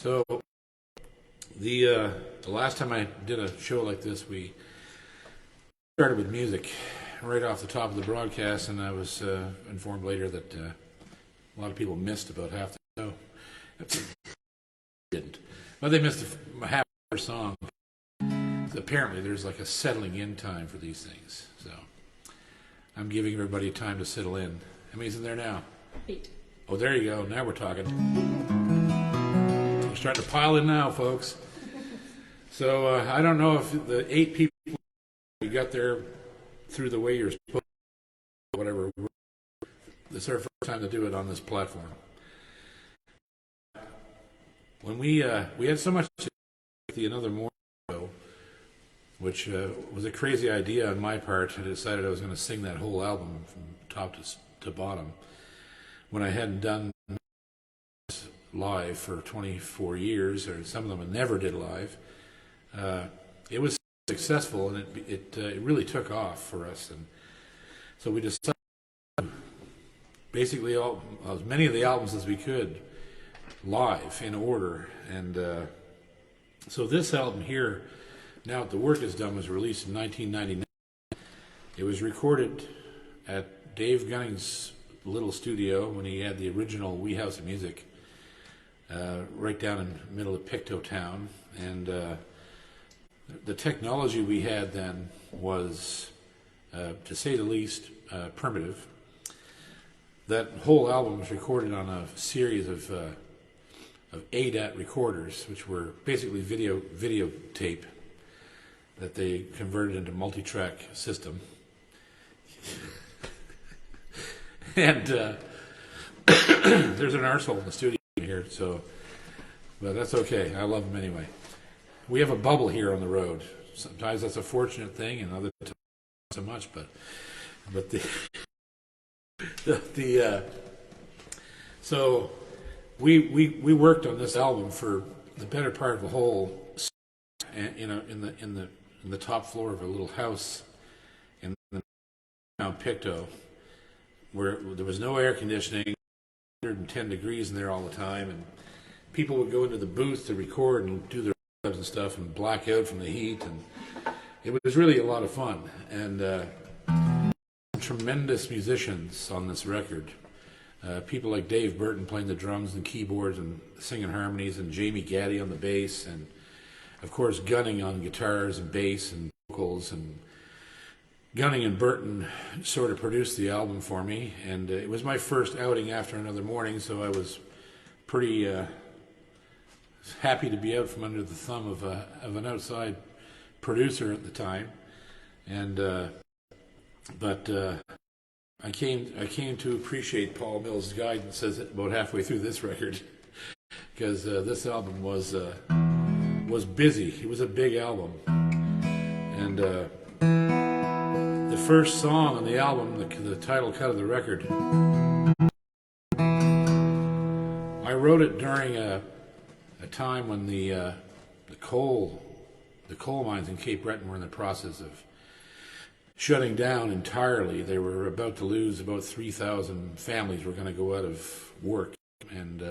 So the last time I did a show like this, we started with music right off the top of the broadcast, and I was informed later that a lot of people missed about half the show. Didn't, but they missed half the song. Apparently, there's like a settling in time for these things, so I'm giving everybody time to settle in. How many's in there now? 8. Oh, there you go. Now we're talking. We're starting to pile in now, folks. So I don't know if the 8 people you got there through the way you're supposed to, whatever. This is our first time to do it on this platform. When we had so much to do another morning show, which was a crazy idea on my part. I decided I was going to sing that whole album from top to bottom when I hadn't done live for 24 years, or some of them I never did live. It was successful, and it really took off for us, and so we decided basically as many of the albums as we could live in order, and so this album here, Now That the Work Is Done, was released in 1999. It was recorded at Dave Gunning's little studio when he had the original Wee House of Music, right down in the middle of Pictou Town, and the technology we had then was, to say the least, primitive. That whole album was recorded on a series of ADAT recorders, which were basically videotape that they converted into multi-track system. And there's an arsehole in the studio here, but that's okay. I love them anyway. We have a bubble here on the road. Sometimes that's a fortunate thing, and other times not so much. But so we worked on this album for the better part of a whole, in the top floor of a little house in the town Pictou, where there was no air conditioning, 110 degrees in there all the time, and people would go into the booth to record and do their jobs and stuff and black out from the heat, and it was really a lot of fun. And tremendous musicians on this record. People like Dave Burton playing the drums and keyboards and singing harmonies, and Jamie Gaddy on the bass, and of course Gunning on guitars and bass and vocals. And Gunning and Burton sort of produced the album for me, and it was my first outing after Another Morning, so I was pretty happy to be out from under the thumb of an outside producer at the time. And but I came to appreciate Paul Mills' guidance about halfway through this record, because this album was busy. It was a big album, and the first song on the album, the title cut of the record, I wrote it during a time when the coal mines in Cape Breton were in the process of shutting down entirely. They were about to lose about 3,000 families were going to go out of work, and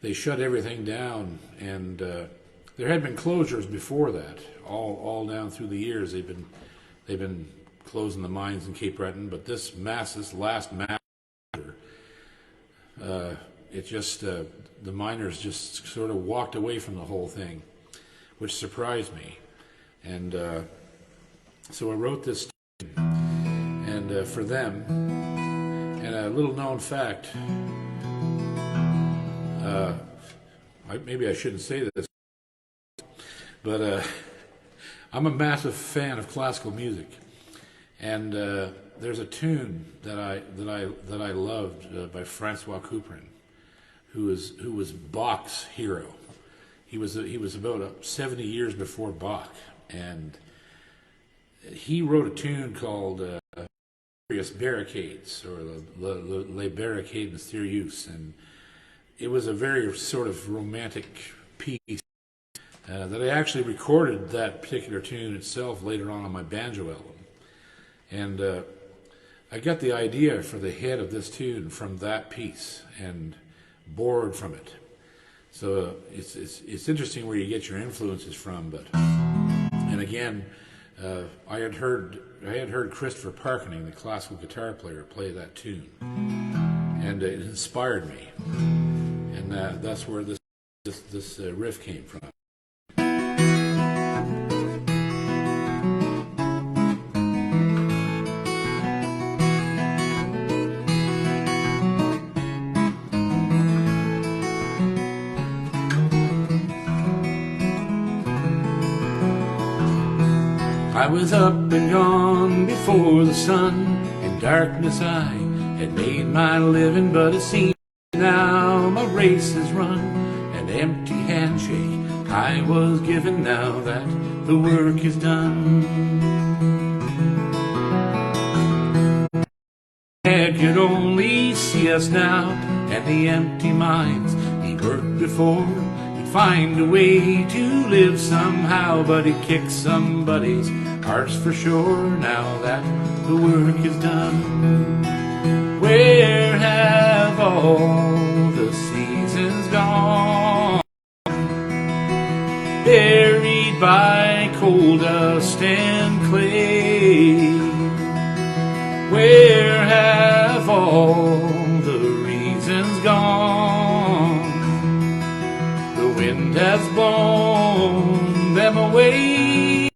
they shut everything down. And there had been closures before that, all down through the years. They've been closing the mines in Cape Breton, but this last massacre, it just the miners just sort of walked away from the whole thing, which surprised me. And so I wrote this, and for them. And a little known fact, maybe I shouldn't say this, but I'm a massive fan of classical music, and there's a tune that I loved by Francois Couperin, who was Bach's hero. He was about 70 years before Bach, and he wrote a tune called Barricades, or Les Barricades Mystérieuses, and it was a very sort of romantic piece that I actually recorded that particular tune itself later on my banjo album. And I got the idea for the head of this tune from that piece and borrowed from it. So it's interesting where you get your influences from. But and again, I had heard Christopher Parkening, the classical guitar player, play that tune, and it inspired me, and that's where this riff came from. I was up and gone before the sun. In darkness I had made my living, but it seems now my race is run. An empty handshake I was given now that the work is done. Head could only see us now, and the empty minds he worked before. He'd find a way to live somehow, but he kicked somebody's hearts for sure now that the work is done. Where have all the seasons gone? Buried by coal dust and clay. Where have all the reasons gone? The wind has blown them away.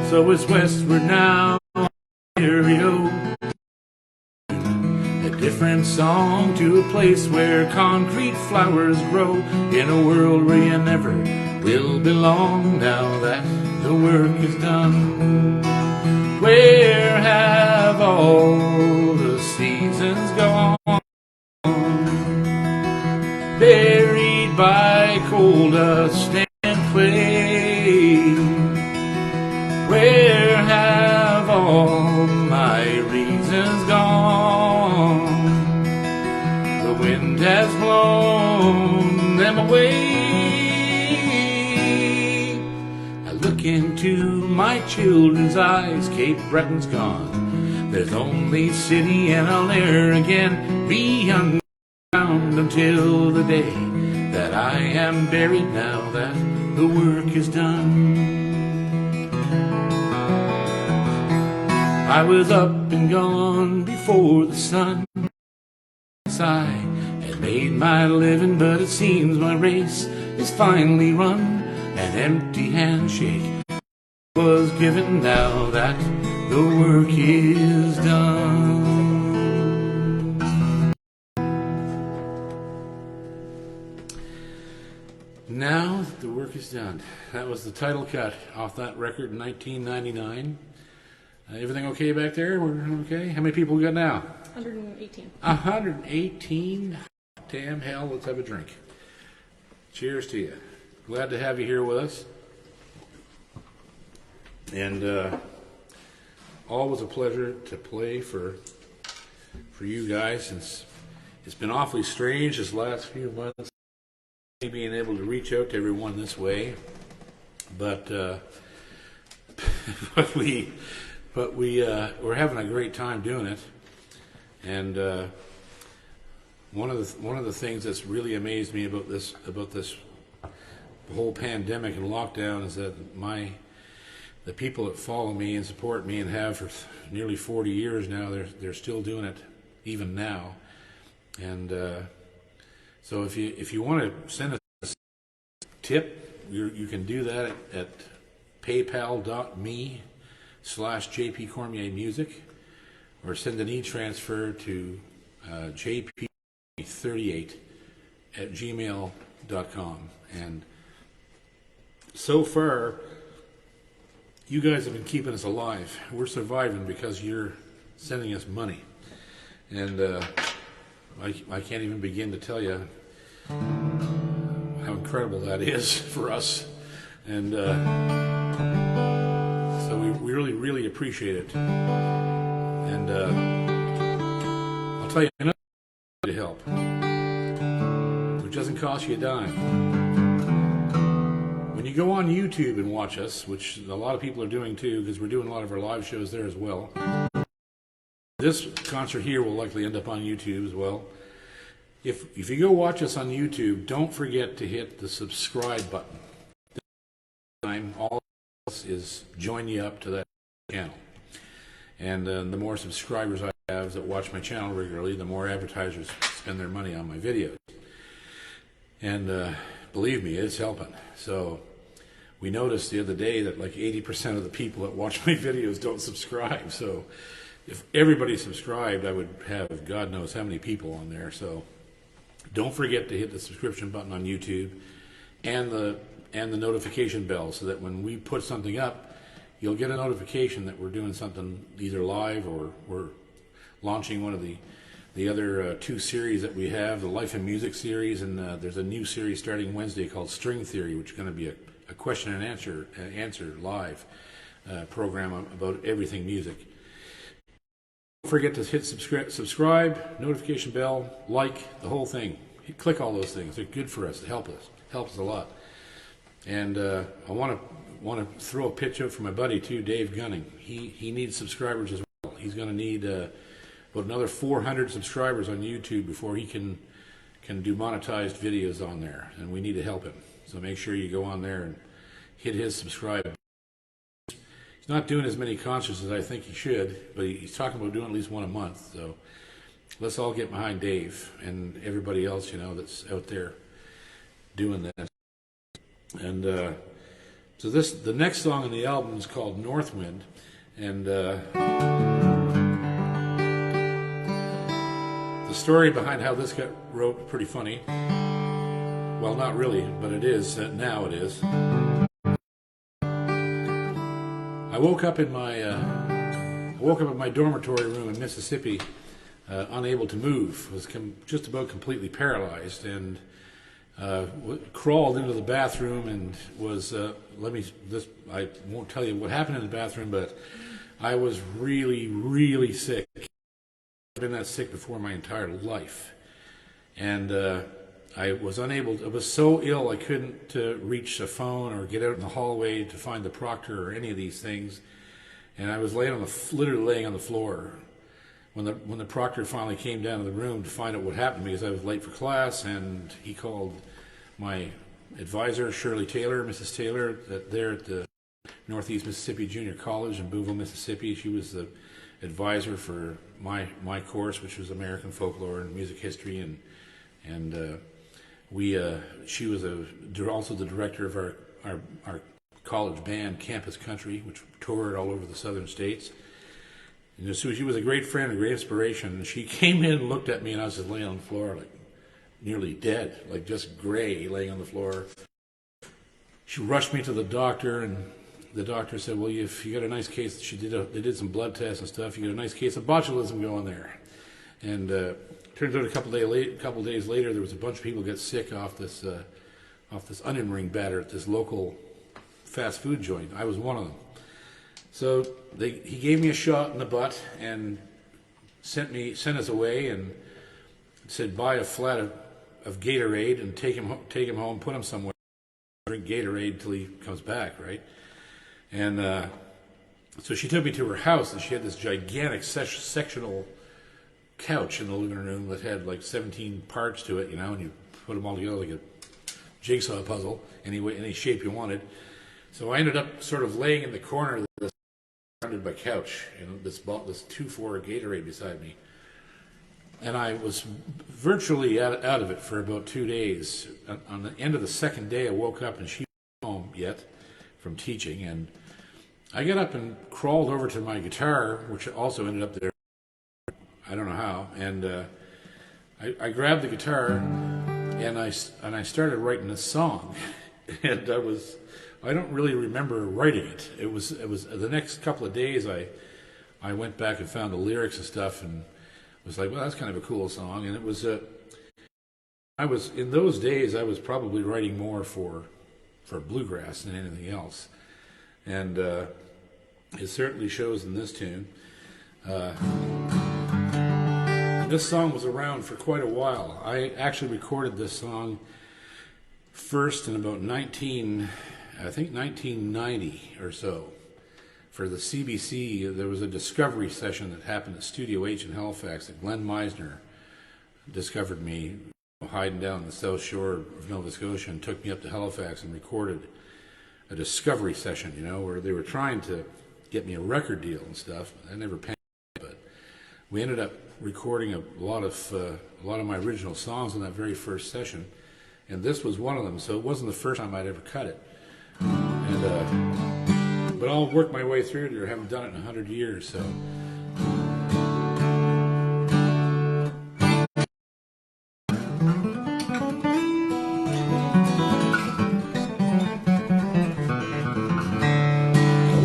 So it's westward now, Ontario. A different song to a place where concrete flowers grow. In a world where you never will belong now that the work is done. Where have all the seasons gone? Buried by coal dust and clay. Where have all my reasons gone? The wind has blown them away. I look into my children's eyes, Cape Breton's gone. There's only city and I'll ne'er again be underground until the day that I am buried now that the work is done. I was up and gone before the sun. I had made my living, but it seems my race is finally run. An empty handshake was given now that the work is done. Now that the work is done. That was the title cut off that record in 1999. Everything okay back there? We're okay? How many people we got now? 118. 118? Damn hell, let's have a drink. Cheers to you. Glad to have you here with us. And always a pleasure to play for you guys. It's been awfully strange this last few months, being able to reach out to everyone this way. But we're having a great time doing it, and one of the things that's really amazed me about this whole pandemic and lockdown is that the people that follow me and support me and have for nearly 40 years now, they're still doing it even now, and so if you want to send us a tip, you can do that at paypal.me/JP Cormier Music, or send an e-transfer to jp38@gmail.com. And so far, you guys have been keeping us alive. We're surviving because you're sending us money. And I can't even begin to tell you how incredible that is for us. And so we really, really appreciate it. And I'll tell you another way to help, which doesn't cost you a dime. When you go on YouTube and watch us, which a lot of people are doing too, because we're doing a lot of our live shows there as well. This concert here will likely end up on YouTube as well. If you go watch us on YouTube, don't forget to hit the subscribe button. This time, all else is join you up to that channel. And the more subscribers I have that watch my channel regularly, the more advertisers spend their money on my videos. And believe me, it's helping. So we noticed the other day that like 80% of the people that watch my videos don't subscribe. So if everybody subscribed, I would have God knows how many people on there. So don't forget to hit the subscription button on YouTube and the notification bell, so that when we put something up, you'll get a notification that we're doing something either live or we're launching one of the other two series that we have, the Life and Music series, and there's a new series starting Wednesday called String Theory, which is going to be a question and answer live program about everything music. Don't forget to hit subscribe, notification bell, like, the whole thing. Click all those things. They're good for us. They help us. Helps us a lot. And I want to throw a pitch out for my buddy too, Dave Gunning. He needs subscribers as well. He's going to need about another 400 subscribers on YouTube before he can do monetized videos on there. And we need to help him. So make sure you go on there and hit his subscribe. He's not doing as many concerts as I think he should, but he's talking about doing at least one a month. So let's all get behind Dave and everybody else, that's out there doing that. And so the next song on the album is called Northwind, and the story behind how this got wrote, pretty funny. Well, not really, but it is. Now it is. I woke up in my dormitory room in Mississippi, unable to move. Was just about completely paralyzed, and crawled into the bathroom and was. I won't tell you what happened in the bathroom, but I was really, really sick. I've been that sick before my entire life, and I was unable. I was so ill I couldn't reach a phone or get out in the hallway to find the proctor or any of these things, and I was literally laying on the floor when the proctor finally came down to the room to find out what happened, because I was late for class, and he called my advisor, Shirley Taylor, Mrs. Taylor, there at the Northeast Mississippi Junior College in Boonville, Mississippi. She was the advisor for my course, which was American folklore and music history, and she was also the director of our college band, Campus Country, which toured all over the southern states. And so she was a great friend, a great inspiration. And she came in and looked at me, and I was just laying on the floor, like nearly dead, like just gray, laying on the floor. She rushed me to the doctor, and the doctor said, "Well, if you got a nice case," they did some blood tests and stuff. "You got a nice case of botulism going there." And turns out a couple days later, there was a bunch of people get sick off this onion ring batter at this local fast food joint. I was one of them. So he gave me a shot in the butt and sent us away and said, "Buy a flat of Gatorade and take him home, put him somewhere, drink Gatorade till he comes back, right?" And so she took me to her house, and she had this gigantic sectional couch in the living room that had like 17 parts to it, and you put them all together like a jigsaw puzzle, any shape you wanted. So I ended up sort of laying in the corner of this surrounded by couch, this 2-4 Gatorade beside me. And I was virtually out of it for about 2 days. On the end of the second day, I woke up, and she wasn't home yet from teaching, and I got up and crawled over to my guitar, which also ended up there. I don't know how, and I grabbed the guitar, and I started writing a song, and I don't really remember writing it. It was the next couple of days I went back and found the lyrics and stuff, and was like, well, that's kind of a cool song. And it was in those days I was probably writing more for bluegrass than anything else, and it certainly shows in this tune. this song was around for quite a while. I actually recorded this song first in about 1990 or so. For the CBC, there was a discovery session that happened at Studio H in Halifax that Glenn Meisner discovered me hiding down the south shore of Nova Scotia and took me up to Halifax and recorded a discovery session, where they were trying to get me a record deal and stuff. I never paid, but we ended up recording a lot of my original songs in that very first session, and this was one of them. So it wasn't the first time I'd ever cut it, but I'll work my way through it. I haven't done it in 100 years, so.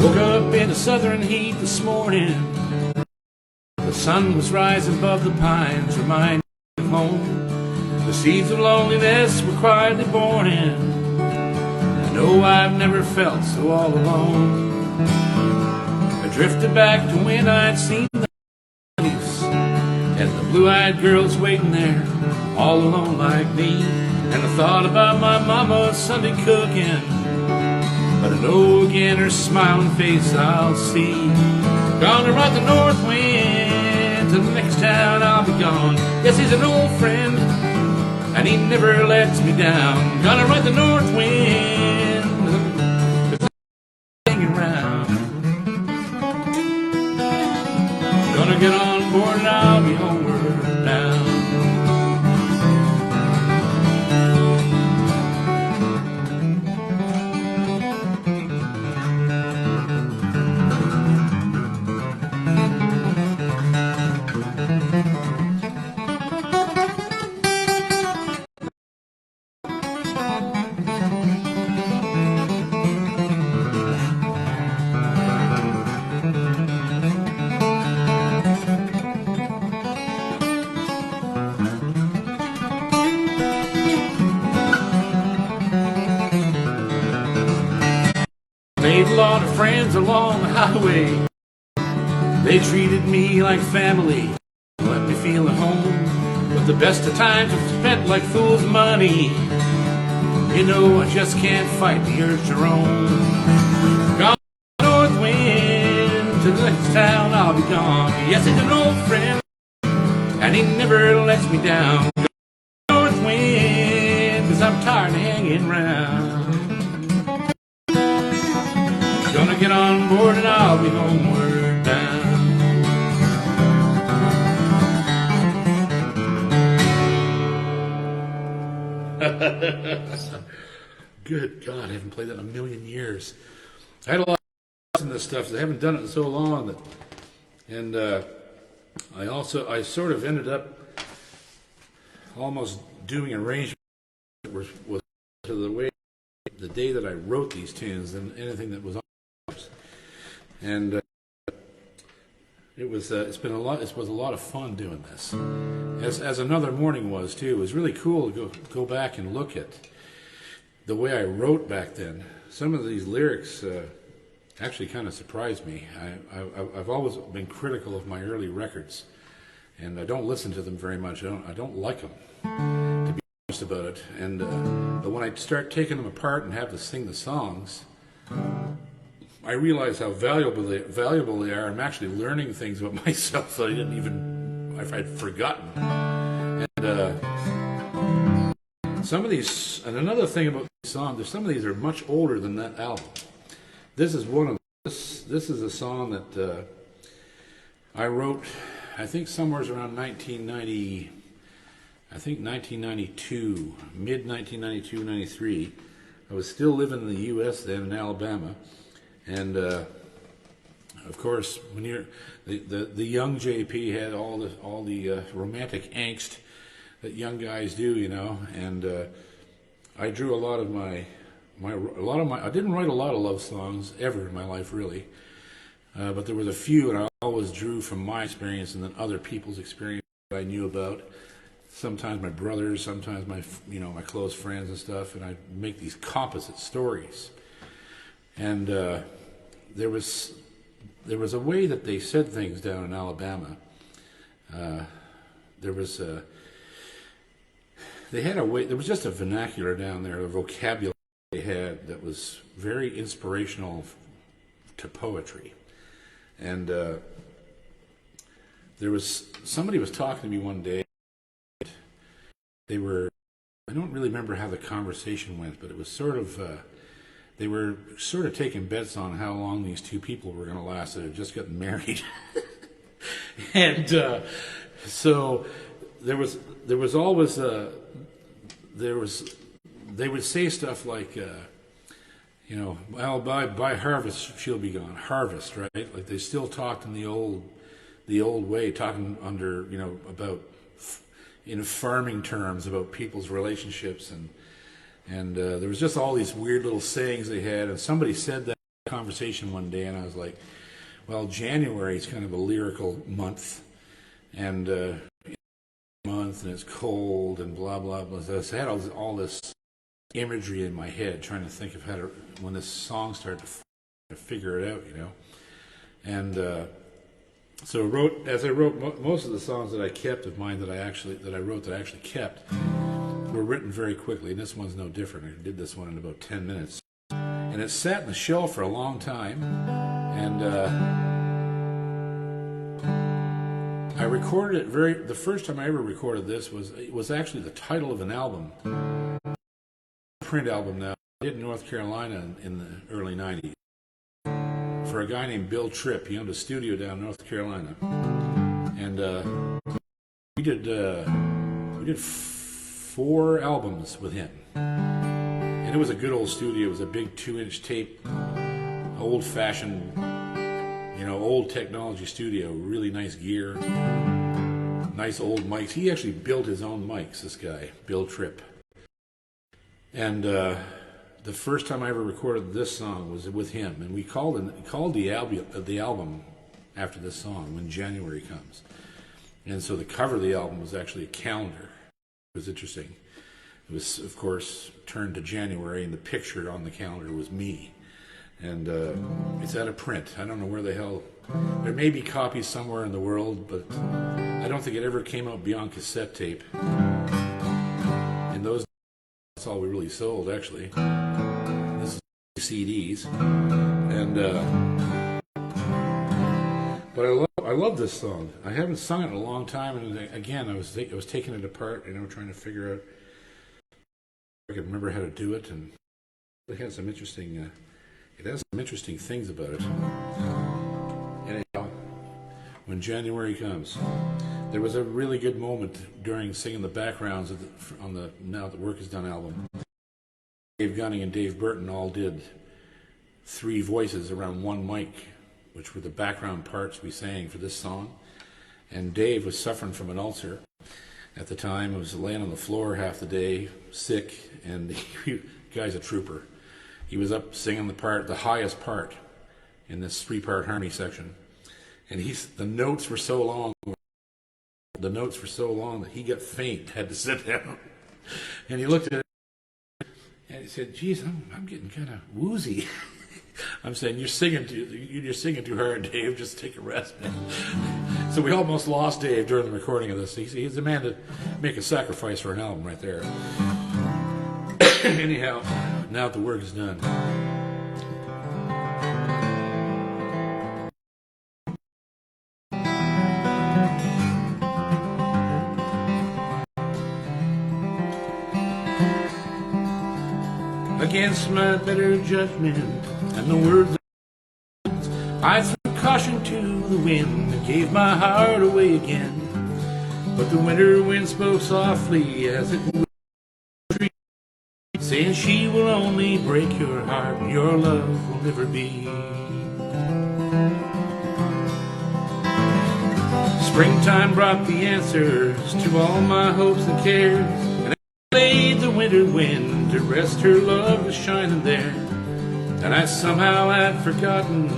Woke up in the southern heat this morning. The sun was rising above the pines, reminding me of home. The seeds of loneliness were quietly born in. I know I've never felt so all alone. I drifted back to when I'd seen the place, and the blue-eyed girls waiting there, all alone like me. And I thought about my mama's Sunday cooking, but I know again her smiling face I'll see. Gonna ride the north wind to the next town I'll be gone. Yes, he's an old friend, and he never lets me down. Gonna ride the north wind, hanging around. Gonna get on board and I'll be homeward bound. Made a lot of friends along the highway. They treated me like family, let me feel at home. But the best of times were spent like fool's money. I just can't fight the urge to roam. Gone north wind to the next town I'll be gone. Yes, he's an old friend, and he never lets me down. Gone north wind, 'cause I'm tired of hanging round. Gonna get on board and I'll be homeward bound. Good God, I haven't played that in a million years. I had a lot of in this stuff, I haven't done it in so long. And I sort of ended up almost doing arrangements that was to the way the day that I wrote these tunes than anything that was on. And it was a lot of fun doing this, as Another Morning was too. It was really cool to go back and look at the way I wrote back then. Some of these lyrics actually kind of surprised me. I've always been critical of my early records, and I don't listen to them very much. I don't like them, to be honest about it. And but when I start taking them apart and have to sing the songs, I realize how valuable they are. I'm actually learning things about myself that I'd forgotten. And some of these, and another thing about these songs, some of these are much older than that album. This is one of them. This is a song that I wrote, I think somewhere around 1992, mid-1992, 93. I was still living in the U.S. then, in Alabama. And of course, when you're the young JP had all the romantic angst that young guys do, And I drew a lot of my. I didn't write a lot of love songs ever in my life, really, but there was a few, and I always drew from my experience and then other people's experience that I knew about. Sometimes my brothers, sometimes my close friends and stuff, and I make these composite stories. And there was a way that they said things down in Alabama there was they had a way. There was just a vernacular down there, a vocabulary they had that was very inspirational to poetry. And there was somebody was talking to me one day. They were, I don't really remember how the conversation went, but it was sort of, they were sort of taking bets on how long these two people were going to last that had just gotten married. And so there was always, they would say stuff like, you know, well, by harvest she'll be gone. Harvest, right? Like they still talked in the old way, talking under, you know, about in farming terms about people's relationships, and there was just all these weird little sayings they had. And somebody said that conversation one day, and I was like, well, January is kind of a lyrical month, and it's cold and blah blah blah. So I had all this imagery in my head, trying to think of how to, when this song started to figure it out, you know. And so I wrote most of the songs that I kept of mine that I actually kept were written very quickly, and this one's no different. I did this one in about 10 minutes, and it sat in the shelf for a long time. And I recorded it the first time I ever recorded this was actually the title of an album, print album now. I did in North Carolina in the early 90s for a guy named Bill Tripp. He owned a studio down in North Carolina, and we did 4 albums with him, and it was a good old studio. It was a big 2-inch tape, old-fashioned, you know, old technology studio. Really nice gear, nice old mics. He actually built his own mics. This guy, Bill Tripp. And the first time I ever recorded this song was with him, and we called the album after this song, When January Comes. And so the cover of the album was actually a calendar. It was interesting. It was, of course, turned to January, and the picture on the calendar was me. And it's out of print. I don't know where the hell. There may be copies somewhere in the world, but I don't think it ever came out beyond cassette tape. In those days, that's all we really sold, actually. This is CDs. And but I love this song. I haven't sung it in a long time, and again, I was taking it apart, you know, trying to figure out if I could remember how to do it, and it had some interesting. It has some interesting things about it. Anyhow, When January Comes, there was a really good moment during singing the backgrounds on the Now That Work Is Done album. Dave Gunning and Dave Burton all did 3 voices around one mic, which were the background parts we sang for this song. And Dave was suffering from an ulcer at the time. He was laying on the floor half the day, sick, and the guy's a trooper. He was up singing the highest part in this 3-part harmony section, and the notes were so long that he got faint, had to sit down, and he looked at it and he said, "Geez, I'm getting kind of woozy." I'm saying, you're singing too hard, Dave. Just take a rest, man. So we almost lost Dave during the recording of this. He's a man to make a sacrifice for an album right there. Anyhow, now that the work is done. Against my better judgment and the words I threw caution to the wind and gave my heart away again. But the winter wind spoke softly as it moved, saying she will only break your heart and your love will never be. Springtime brought the answers to all my hopes and cares, and I laid the winter wind to rest. Her love was shining there, and I somehow had forgotten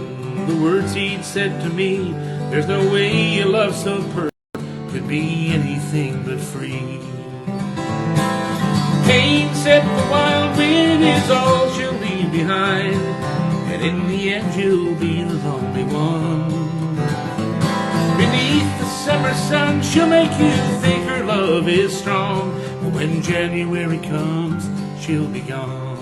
the words he'd said to me. There's no way a love so perfect could be anything but free. Pain said the wild wind is all she'll leave behind, and in the end you'll be the lonely one. Beneath the summer sun, she'll make you think her love is strong. But when January comes, she'll be gone.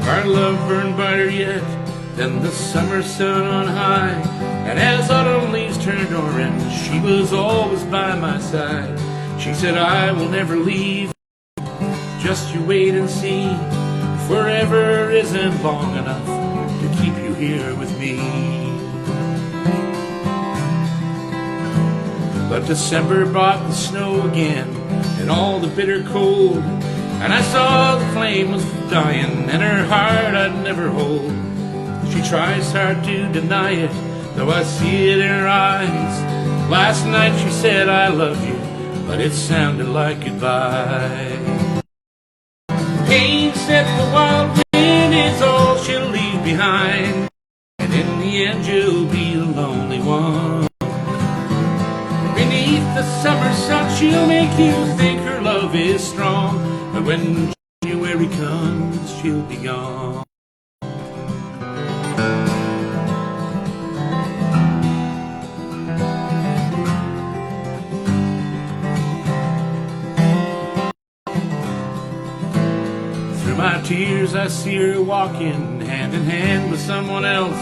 Our love burned brighter yet than the summer sun on high, and as autumn leaves turned orange, she was always by my side. She said, I will never leave, just you wait and see. Forever isn't long enough to keep you here with me. But December brought the snow again and all the bitter cold, and I saw the flame was dying and her heart I'd never hold. She tries hard to deny it, though I see it in her eyes. Last night she said I love you, but it sounded like goodbye. Pain said the wild wind is all she'll leave behind, and in the end you'll be the lonely one. Beneath the summer sun she'll make you think her love is strong, but when January comes she'll be gone. Through my tears I see her walking hand in hand with someone else.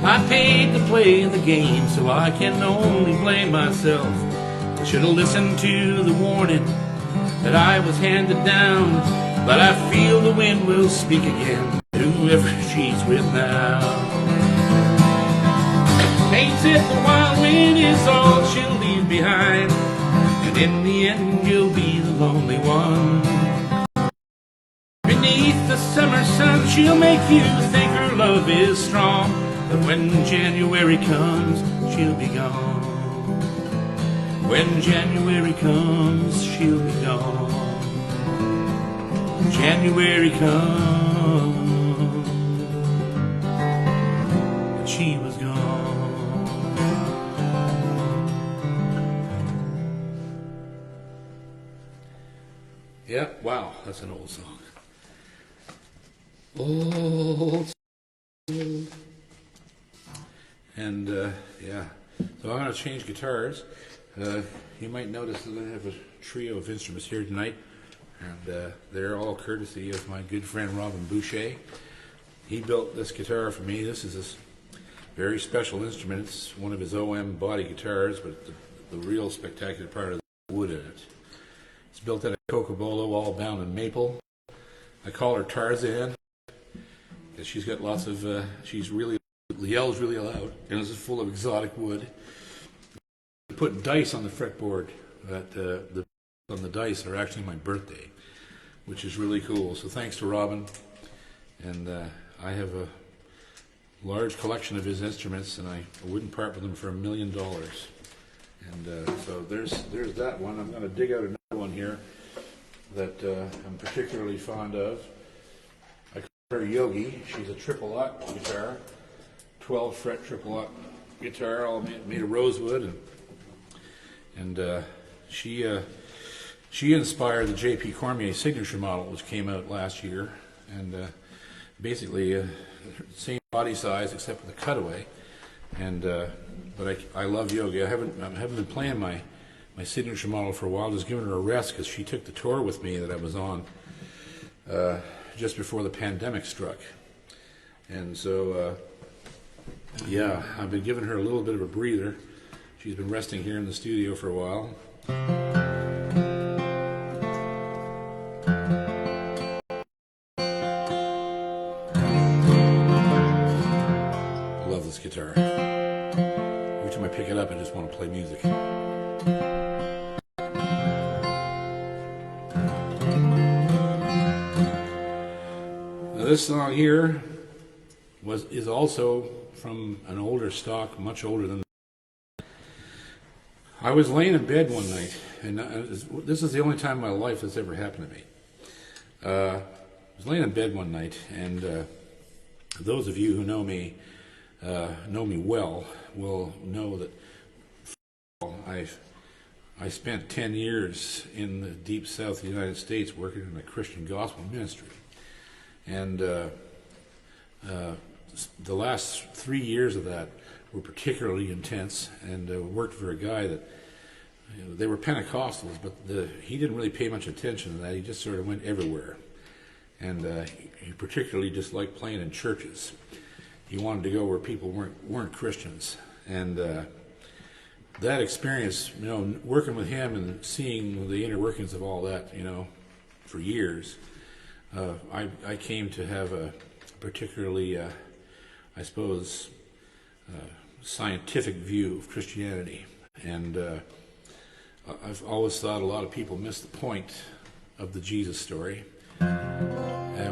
I paid to play the game, so I can only blame myself. I should have listened to the warning that I was handed down, but I feel the wind will speak again, whoever she's with now. Pain said the wild wind is all she'll leave behind, and in the end you'll be the lonely one. Beneath the summer sun she'll make you think her love is strong, but when January comes she'll be gone. When January comes she'll be gone. January comes and she was gone. Yeah, wow, that's an old song. Old. And yeah, so I'm going to change guitars. You might notice that I have a trio of instruments here tonight, and they're all courtesy of my good friend Robin Boucher. He built this guitar for me. This is a very special instrument. It's one of his OM body guitars, but the real spectacular part is the wood in it. It's built out of cocobolo, all bound in maple. I call her Tarzan because she's got lots of, she's really, yells really loud, and it's full of exotic wood. Put dice on the fretboard that on the dice are actually my birthday, which is really cool. So thanks to Robin, and I have a large collection of his instruments, and I wouldn't part with them for $1 million. And so there's that one. I'm going to dig out another one here that I'm particularly fond of. I call her Yogi. She's a triple lock guitar, 12 fret triple lock guitar, all made of rosewood, and she inspired the J.P. Cormier signature model, which came out last year, and basically same body size except with a cutaway. And but I love Yogi. I haven't been playing my signature model for a while. Just giving her a rest because she took the tour with me that I was on just before the pandemic struck, and so yeah, I've been giving her a little bit of a breather. She's been resting here in the studio for a while. I love this guitar. Every time I pick it up, I just want to play music. Now, this song here is also from an older stock, much older than. I was laying in bed one night, and this is the only time in my life this ever happened to me. I was laying in bed one night, and those of you who know me well will know that I spent 10 years in the deep south of the United States working in a Christian gospel ministry. And the last 3 years of that were particularly intense, and worked for a guy that, they were Pentecostals, but he didn't really pay much attention to that. He just sort of went everywhere. And he particularly disliked playing in churches. He wanted to go where people weren't Christians. And that experience, working with him and seeing the inner workings of all that, for years, I came to have a particularly, I suppose, scientific view of Christianity. And I've always thought a lot of people miss the point of the Jesus story,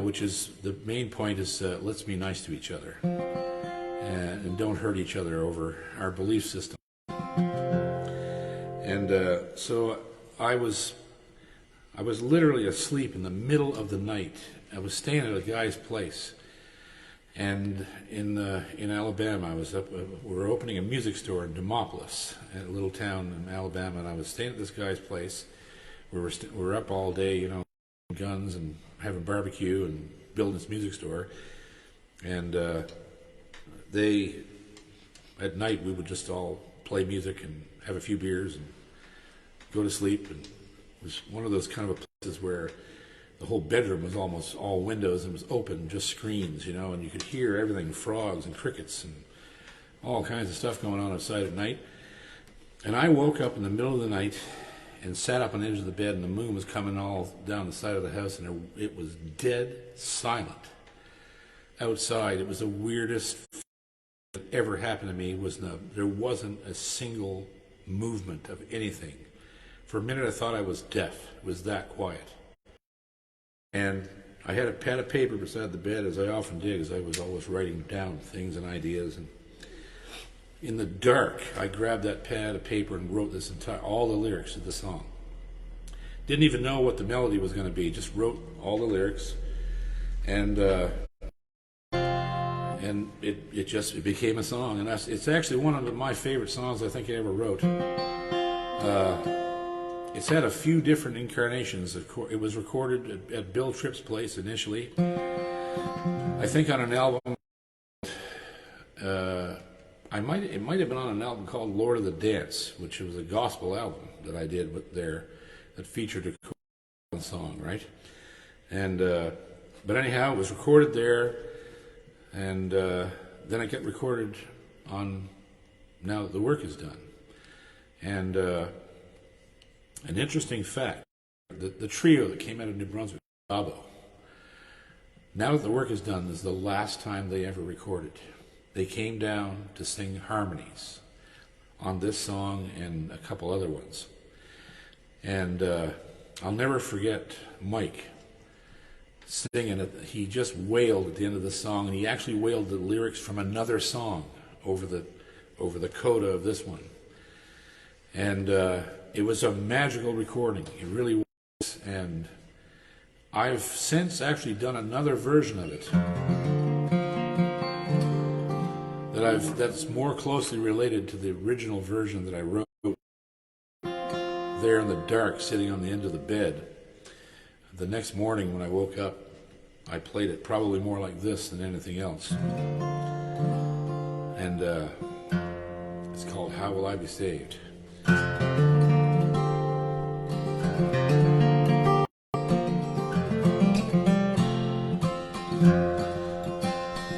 which is, the main point is, let's be nice to each other and don't hurt each other over our belief system. And so I was literally asleep in the middle of the night. I was staying at a guy's place, and in Alabama, we were opening a music store in Demopolis, a little town in Alabama, and I was staying at this guy's place. We were up all day, guns and having barbecue and building this music store, and at night we would just all play music and have a few beers and go to sleep. And it was one of those kind of places where the whole bedroom was almost all windows and was open, just screens, and you could hear everything, frogs and crickets and all kinds of stuff going on outside at night. And I woke up in the middle of the night and sat up on the edge of the bed, and the moon was coming all down the side of the house, and it was dead silent outside. It was the weirdest that ever happened to me. There wasn't a single movement of anything. For a minute I thought I was deaf. It was that quiet. And I had a pad of paper beside the bed, as I often did, as I was always writing down things and ideas. And in the dark, I grabbed that pad of paper and wrote all the lyrics of the song. Didn't even know what the melody was going to be. Just wrote all the lyrics, and it became a song. And it's actually one of my favorite songs I think I ever wrote. It's had a few different incarnations. It was recorded at Bill Tripp's place initially. I think on an album. It might have been on an album called Lord of the Dance, which was a gospel album that I did that featured a song, right? And but anyhow, it was recorded there, and then it got recorded on Now That the Work Is Done. And an interesting fact, the trio that came out of New Brunswick, Now That the Work Is Done, is the last time they ever recorded. They came down to sing harmonies on this song and a couple other ones. And I'll never forget Mike singing it. He just wailed at the end of the song, and he actually wailed the lyrics from another song over the coda of this one. And it was a magical recording. It really was. And I've since actually done another version of it that's more closely related to the original version that I wrote there in the dark, sitting on the end of the bed. The next morning when I woke up, I played it probably more like this than anything else. And it's called How Will I Be Saved?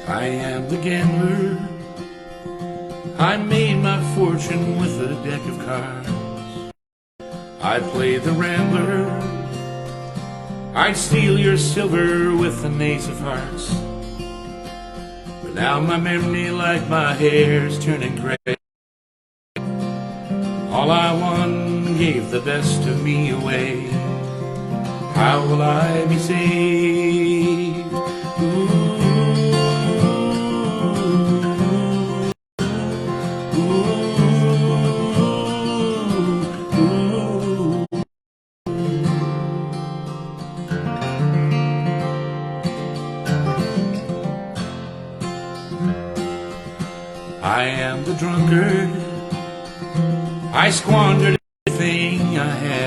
I am the gambler. I made my fortune with a deck of cards. I play the rambler. I'd steal your silver with an ace of hearts. But now my memory, like my hair's turning gray. All I won gave the best of me away. How will I be saved? Ooh. I am the drunkard. I squandered everything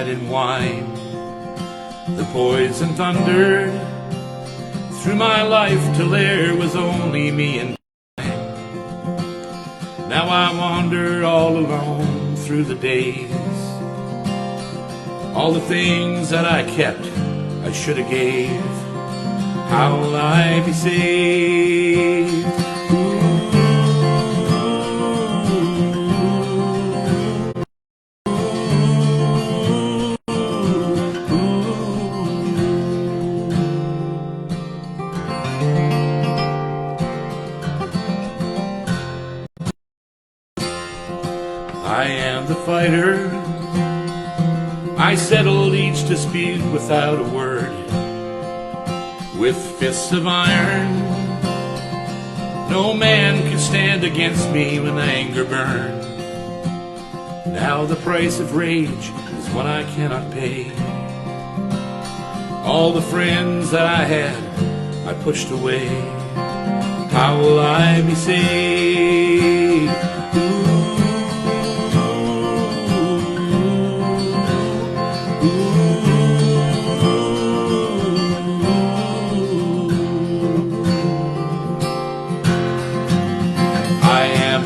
had in wine. The poison thundered through my life till there was only me and time. Now I wander all alone through the days. All the things that I kept, I should have gave. How will I be saved? I am the fighter. I settled each dispute without a word. With fists of iron, no man could stand against me when anger burned. Now the price of rage is what I cannot pay. All the friends that I had, I pushed away. How will I be saved?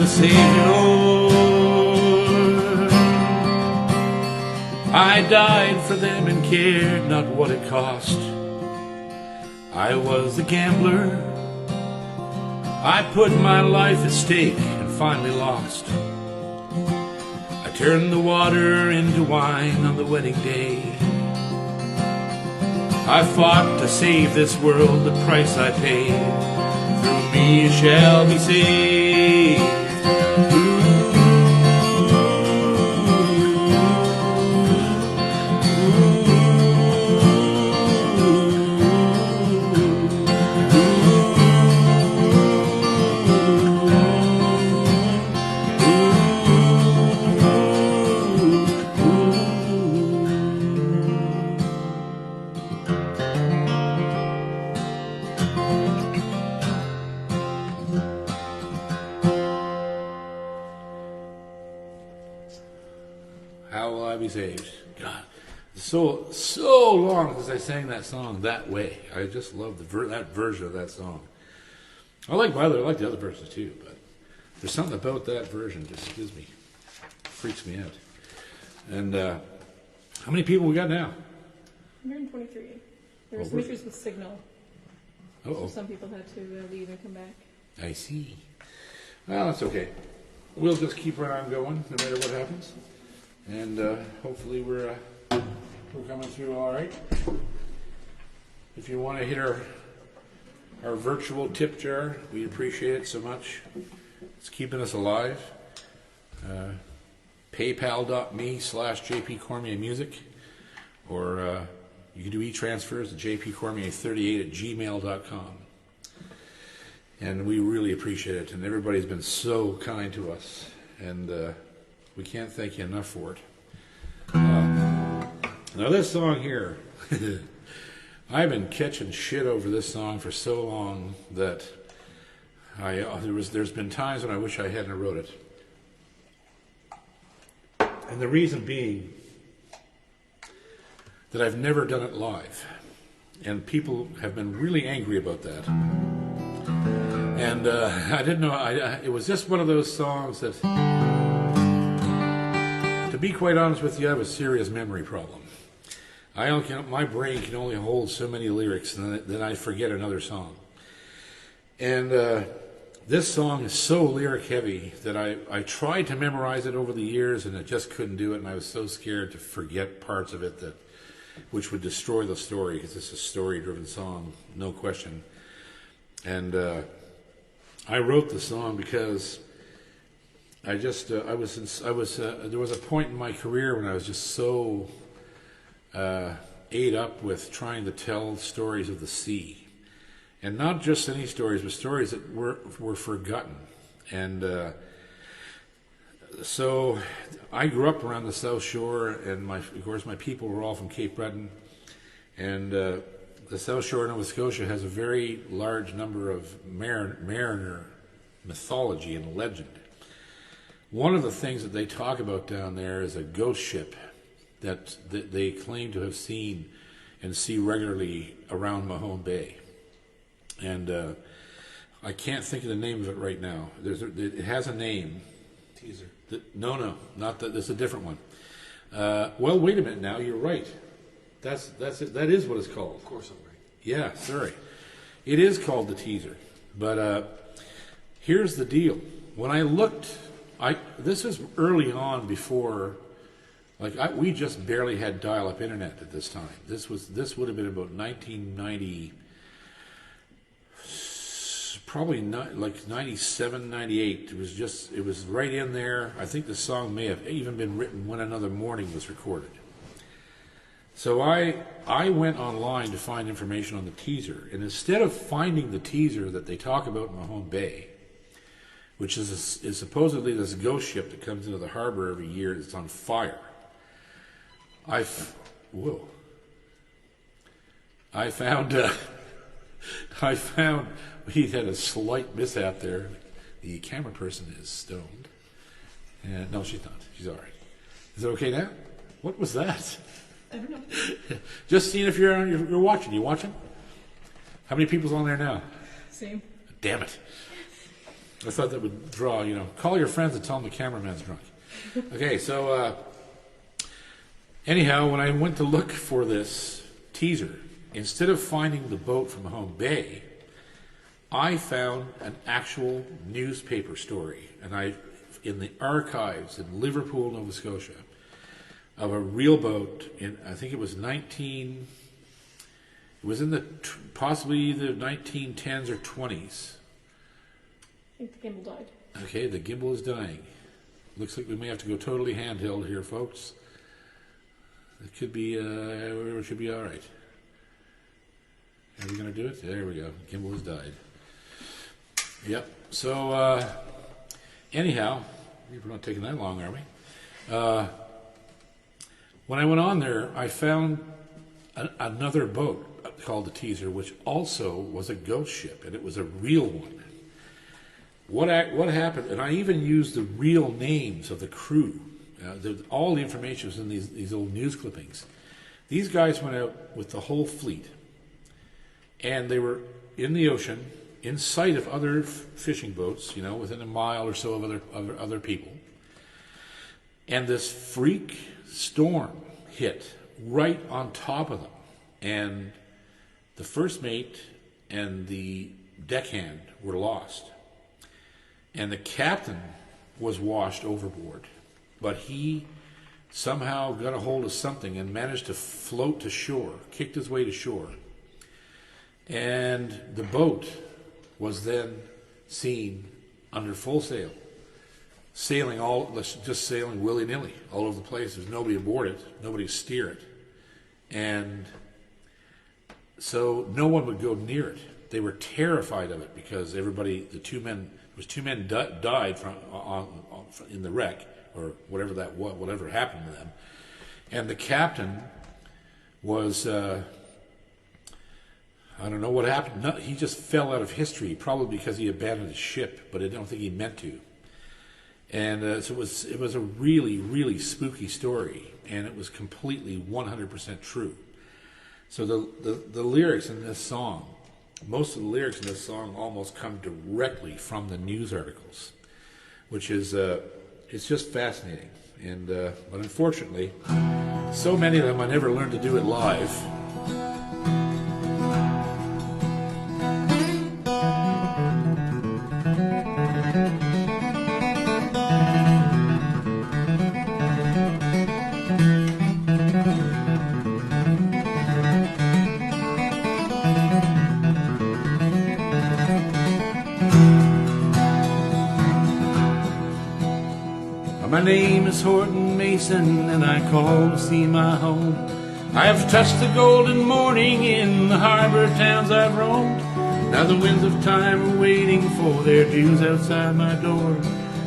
Savior, Lord, I died for them and cared not what it cost. I was a gambler. I put my life at stake and finally lost. I turned the water into wine on the wedding day. I fought to save this world, the price I paid. Through me it shall be saved. How will I be saved? God, so long since I sang that song that way. I just love that version of that song. I like the other versions too, but there's something about that version just freaks me out. And how many people we got now? 123. There was some issues with signal. So some people had to leave and come back. I see. Well, that's okay. We'll just keep right on going no matter what happens. And hopefully we're coming through all right. If you want to hit our virtual tip jar, we appreciate it so much. It's keeping us alive. PayPal.me/JP Cormier Music, or you can do e-transfers to jpcormier38@gmail.com. And we really appreciate it. And everybody's been so kind to us. And we can't thank you enough for it. Now this song here, I've been catching shit over this song for so long that there's been times when I wish I hadn't wrote it. And the reason being that I've never done it live. And people have been really angry about that. And I didn't know, it was just one of those songs that, to be quite honest with you, I have a serious memory problem. My brain can only hold so many lyrics, and then I forget another song. And this song is so lyric heavy that I tried to memorize it over the years, and I just couldn't do it, and I was so scared to forget parts of it which would destroy the story, because it's a story-driven song, no question. And I wrote the song because there was a point in my career when I was just so ate up with trying to tell stories of the sea, and not just any stories, but stories that were forgotten. And so I grew up around the South Shore, and of course my people were all from Cape Breton, and the South Shore of Nova Scotia has a very large number of mariner mythology and legend. One of the things that they talk about down there is a ghost ship that they claim to have seen and see regularly around Mahone Bay. And I can't think of the name of it right now. It has a name. Teaser. No, not that. That's a different one. Well, wait a minute now. You're right. That's it. That is what it's called. Of course I'm right. Yeah, sorry. It is called the teaser. But here's the deal. When I looked, this is early on before, we just barely had dial-up internet at this time. This would have been about 1990, probably not like 97, 98. It was right in there. I think the song may have even been written when Another Morning was recorded. So I went online to find information on the teaser, and instead of finding the teaser that they talk about in Mahone Bay, which is supposedly this ghost ship that comes into the harbor every year that's on fire, I found he had a slight mishap there. The camera person is stoned. And no, she's not. She's all right. Is it okay now? What was that? I don't know. Just seeing if you're watching. You watching? How many people's on there now? Same. Damn it. I thought that would draw, call your friends and tell them the cameraman's drunk. Okay, so anyhow, when I went to look for this teaser, instead of finding the boat from Mahone Bay, I found an actual newspaper story, and in the archives in Liverpool, Nova Scotia, of a real boat in, I think it was possibly the 1910s or 20s. I think the gimbal died. Okay, the gimbal is dying. Looks like we may have to go totally handheld here, folks. It should be all right. Are we going to do it? There we go. Gimbal has died. Yep. So, anyhow, we're not taking that long, are we? When I went on there, I found another boat called the Teaser, which also was a ghost ship, and it was a real one. What happened, and I even used the real names of the crew. All the information was in these old news clippings. These guys went out with the whole fleet, and they were in the ocean, in sight of other fishing boats, within a mile or so of other people. And this freak storm hit right on top of them. And the first mate and the deckhand were lost. And the captain was washed overboard. But he somehow got a hold of something and managed to float to shore, kicked his way to shore. And the boat was then seen under full sail, sailing willy-nilly all over the place. There's nobody aboard it, nobody to steer it. And so no one would go near it. They were terrified of it because two men died in the wreck, or whatever happened to them. And the captain was, I don't know what happened. No, he just fell out of history, probably because he abandoned his ship, but I don't think he meant to. And so it was a really, really spooky story, and it was completely 100% true. So the lyrics in this song, most of the lyrics in this song almost come directly from the news articles, which is it's just fascinating. And but unfortunately, so many of them I never learned to do it live. My name is Horton Mason, and I call to see my home. I have touched the golden morning in the harbor towns I've roamed. Now the winds of time are waiting for their dues outside my door.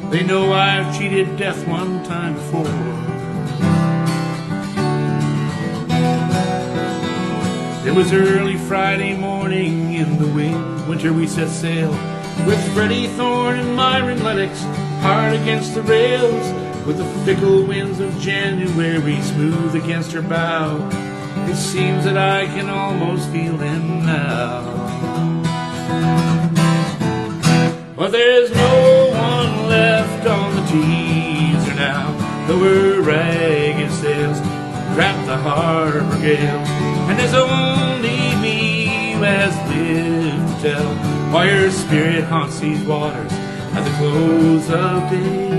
They know I've cheated death one time before. It was early Friday morning in the winter we set sail, with Freddie Thorne and Myron Lennox hard against the rails. with the fickle winds of January smooth against her bow. It seems that I can almost feel them now. But there's no one left on the teaser now, though her ragged sails trap the harbor gales. And there's only me who has lived to tell why her spirit haunts these waters at the close of day.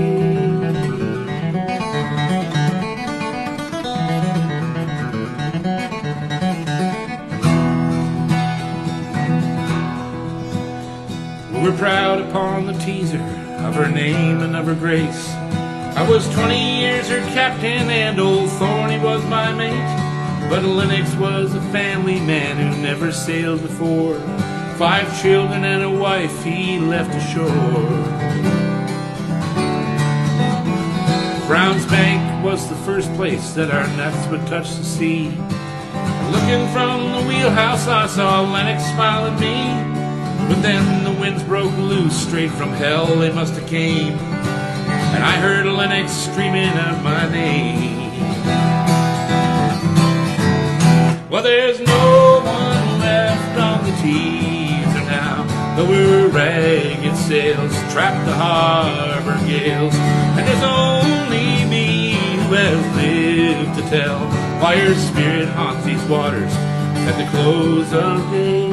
We're proud upon the teaser of her name and of her grace. I was 20 years her captain, and old Thorny was my mate. But Lennox was a family man who never sailed before. 5 children and a wife he left ashore. Brown's Bank was the first place that our nets would touch the sea. Looking from the wheelhouse I saw Lennox smile at me. But then the winds broke loose, straight from hell they must have came, and I heard Lennox screaming out my name. Well, there's no one left on the teaser now, though her ragged sails trap the harbor gales. And there's only me who has lived to tell why her spirit haunts these waters at the close of day.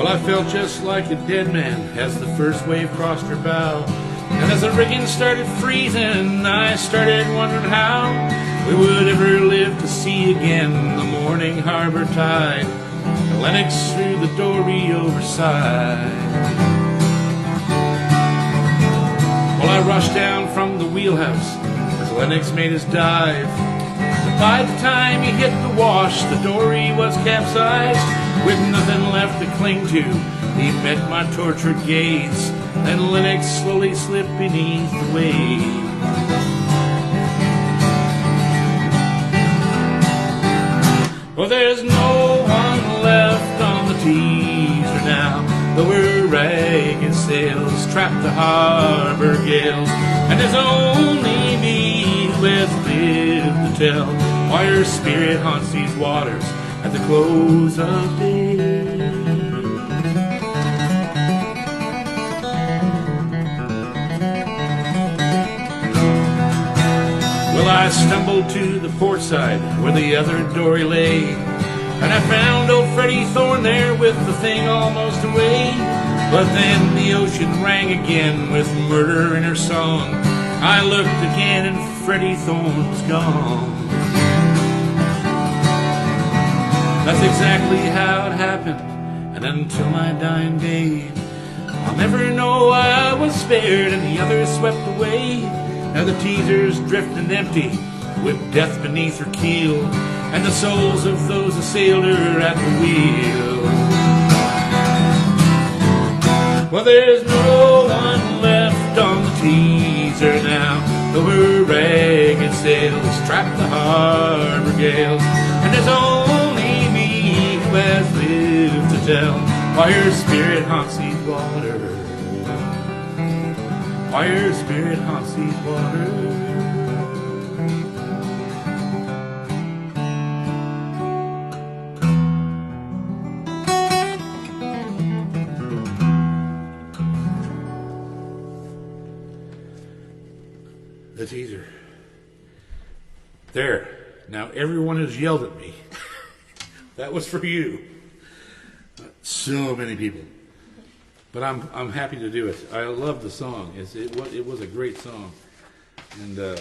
I felt just like a dead man as the first wave crossed her bow. And as the rigging started freezing, I started wondering how we would ever live to see again the morning harbor tide, and Lennox through the dory overside. Well, I rushed down from the wheelhouse as Lennox made his dive. But by the time he hit the wash, the dory was capsized. With nothing left to cling to, he met my tortured gaze, and Lennox slowly slipped beneath the wave. Well, there's no one left on the teaser now, though her ragged sails trap the harbor gales. And there's only me who has lived to tell why her spirit haunts these waters at the close of day. Well, I stumbled to the port side where the other dory lay, and I found old Freddie Thorne there with the thing almost away. But then the ocean rang again with murder in her song. I looked again and Freddie Thorne was gone. That's exactly how it happened, and until my dying day, I'll never know why I was spared and the others swept away. Now the teaser's drifting empty, with death beneath her keel, and the souls of those assailed her at the wheel. Well, there's no one left on the teaser now, though her ragged sails trap the harbor gales. And there's only who has lived to tell why her spirit haunts these waters, why her spirit haunts these waters. The teaser. There. Now everyone has yelled at me. That was for you. So many people. But I'm happy to do it. I love the song. It was a great song. And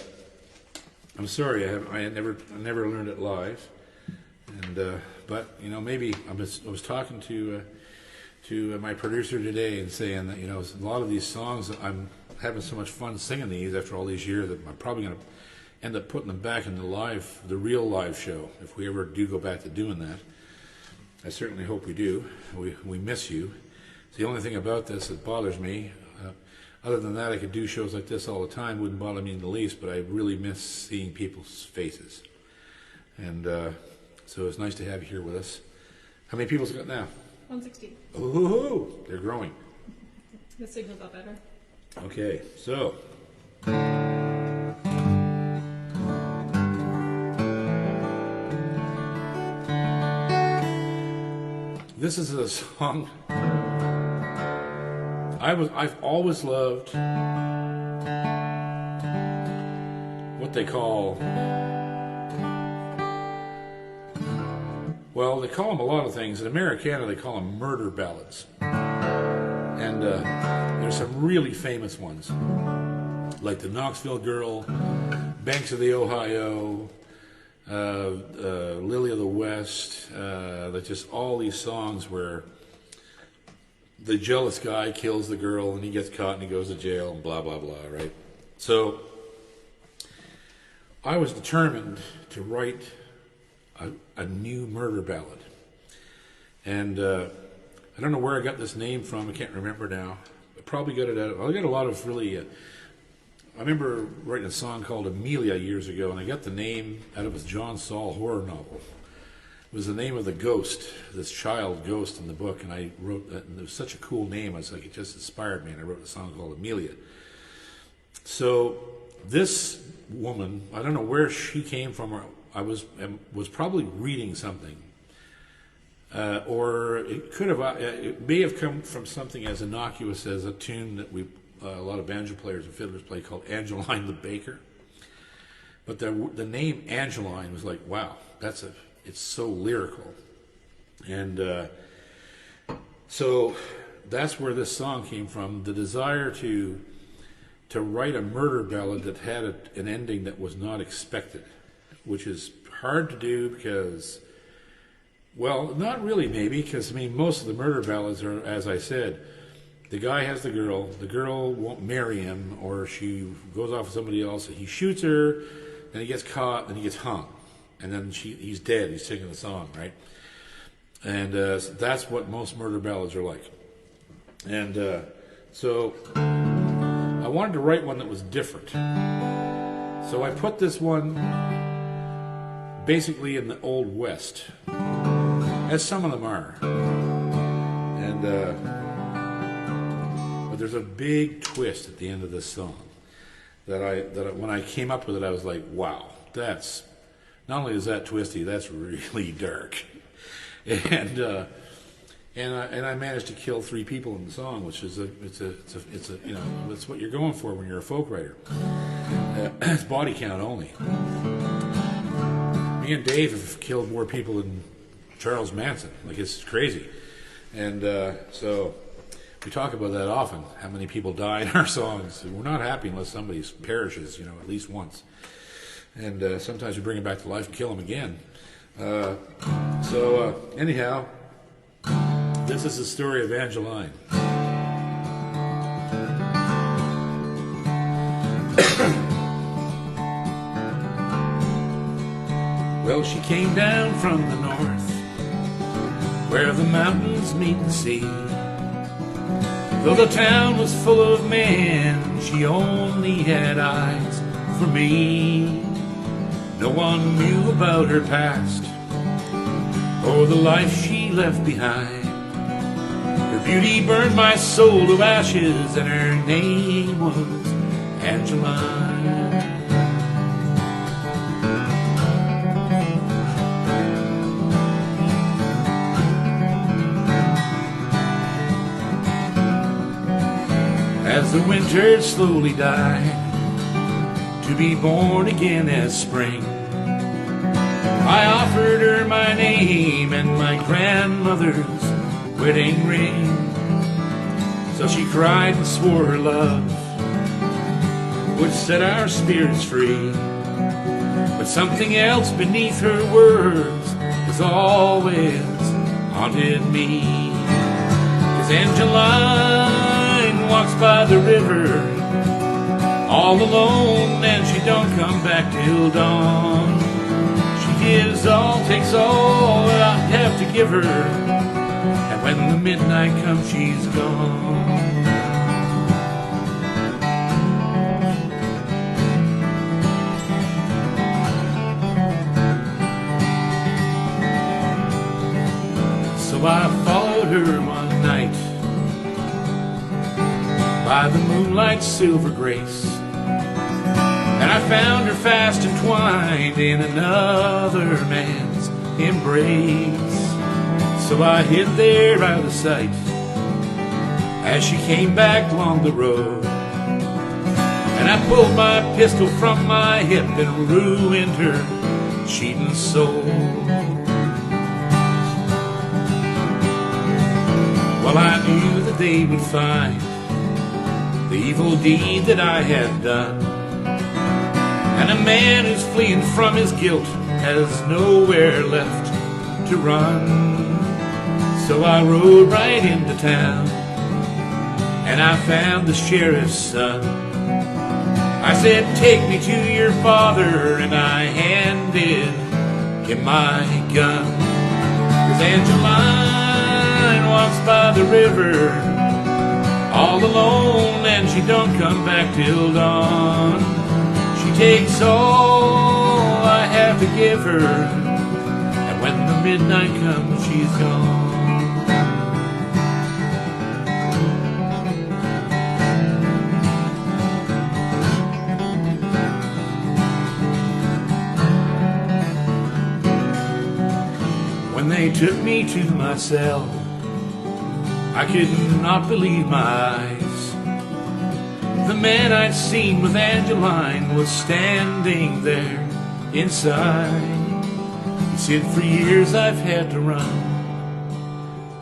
I'm sorry I never learned it live. And but you know, maybe I was talking to my producer today and saying that, you know, a lot of these songs, I'm having so much fun singing these after all these years that I'm probably going to end up putting them back in the real live show, if we ever do go back to doing that. I certainly hope we do. We miss you. It's the only thing about this that bothers me. Other than that, I could do shows like this all the time. Wouldn't bother me in the least, but I really miss seeing people's faces. And So it's nice to have you here with us. How many people's got now? 160. Oh, they're growing. The signal got better. Okay, so. This is a song I've always loved what they call, well, they call them a lot of things. In Americana, they call them murder ballads. And there's some really famous ones, like the Knoxville Girl, Banks of the Ohio, Lily of the West, just all these songs where the jealous guy kills the girl and he gets caught and he goes to jail and blah, blah, blah, right? So I was determined to write a new murder ballad. And I don't know where I got this name from. I can't remember now. I probably got it out. I got a lot of really... I remember writing a song called Amelia years ago, and I got the name out of a John Saul horror novel. It was the name of the ghost, this child ghost in the book, and I wrote that, and it was such a cool name. I was like, it just inspired me, and I wrote a song called Amelia. So this woman, I don't know where she came from, or I was probably reading something, or it could have, it may have come from something as innocuous as a tune that a lot of banjo players and fiddlers play called Angeline the Baker. But the name Angeline was like, wow, it's so lyrical. And so that's where this song came from, the desire to write a murder ballad that had an ending that was not expected, which is hard to do because, well, not really maybe, because, I mean, most of the murder ballads are, as I said, the guy has the girl won't marry him, or she goes off with somebody else, he shoots her, then he gets caught, then he gets hung, and then he's dead, he's singing the song, right? And that's what most murder ballads are like. And so I wanted to write one that was different. So I put this one basically in the Old West, as some of them are. And but there's a big twist at the end of this song that when I came up with it, I was like, wow, that's not only is that twisty, that's really dark. And I managed to kill 3 people in the song, which is it's a you know, that's what you're going for when you're a folk writer. It's body count only. Me and Dave have killed more people than Charles Manson. Like, it's crazy. And so we talk about that often, how many people die in our songs. We're not happy unless somebody perishes, you know, at least once. And sometimes we bring them back to life and kill them again. Anyhow, this is the story of Angeline. Well, she came down from the north, where the mountains meet the sea. Though the town was full of men, she only had eyes for me. No one knew about her past, or the life she left behind. Her beauty burned my soul to ashes, and her name was Angeline. As the winter slowly died, to be born again as spring, I offered her my name and my grandmother's wedding ring. So she cried and swore her love would set our spirits free. But something else beneath her words has always haunted me. 'Cause Angeline walks by the river all alone, and she don't come back till dawn. She gives all, takes all that I have to give her, and when the midnight comes, she's gone. by the moonlight's silver grace. And I found her fast entwined in another man's embrace. So I hid there out of sight as she came back along the road. And I pulled my pistol from my hip and ruined her cheating soul. Well, I knew that they would find the evil deed that I had done, and a man who's fleeing from his guilt has nowhere left to run. So I rode right into town, and I found the sheriff's son. I said, take me to your father, and I handed him my gun. 'Cause Angeline walks by the river all alone, and she don't come back till dawn. She takes all I have to give her, and when the midnight comes, she's gone. When they took me to my cell, I could not believe my eyes. The man I'd seen with Angeline was standing there inside. He said, for years I've had to run,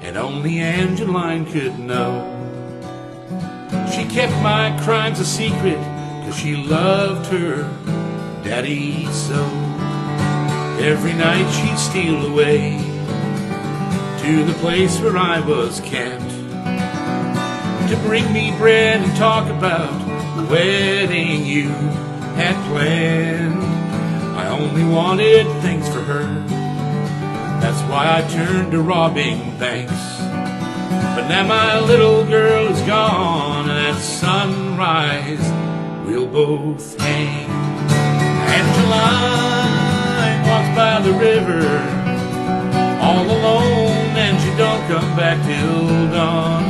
and only Angeline could know. She kept my crimes a secret, 'cause she loved her daddy so. Every night she'd steal away to the place where I was camped, to bring me bread and talk about the wedding you had planned. I only wanted things for her, that's why I turned to robbing banks. But now my little girl is gone, and at sunrise we'll both hang. Angeline walks by the river all alone, and she don't come back till dawn.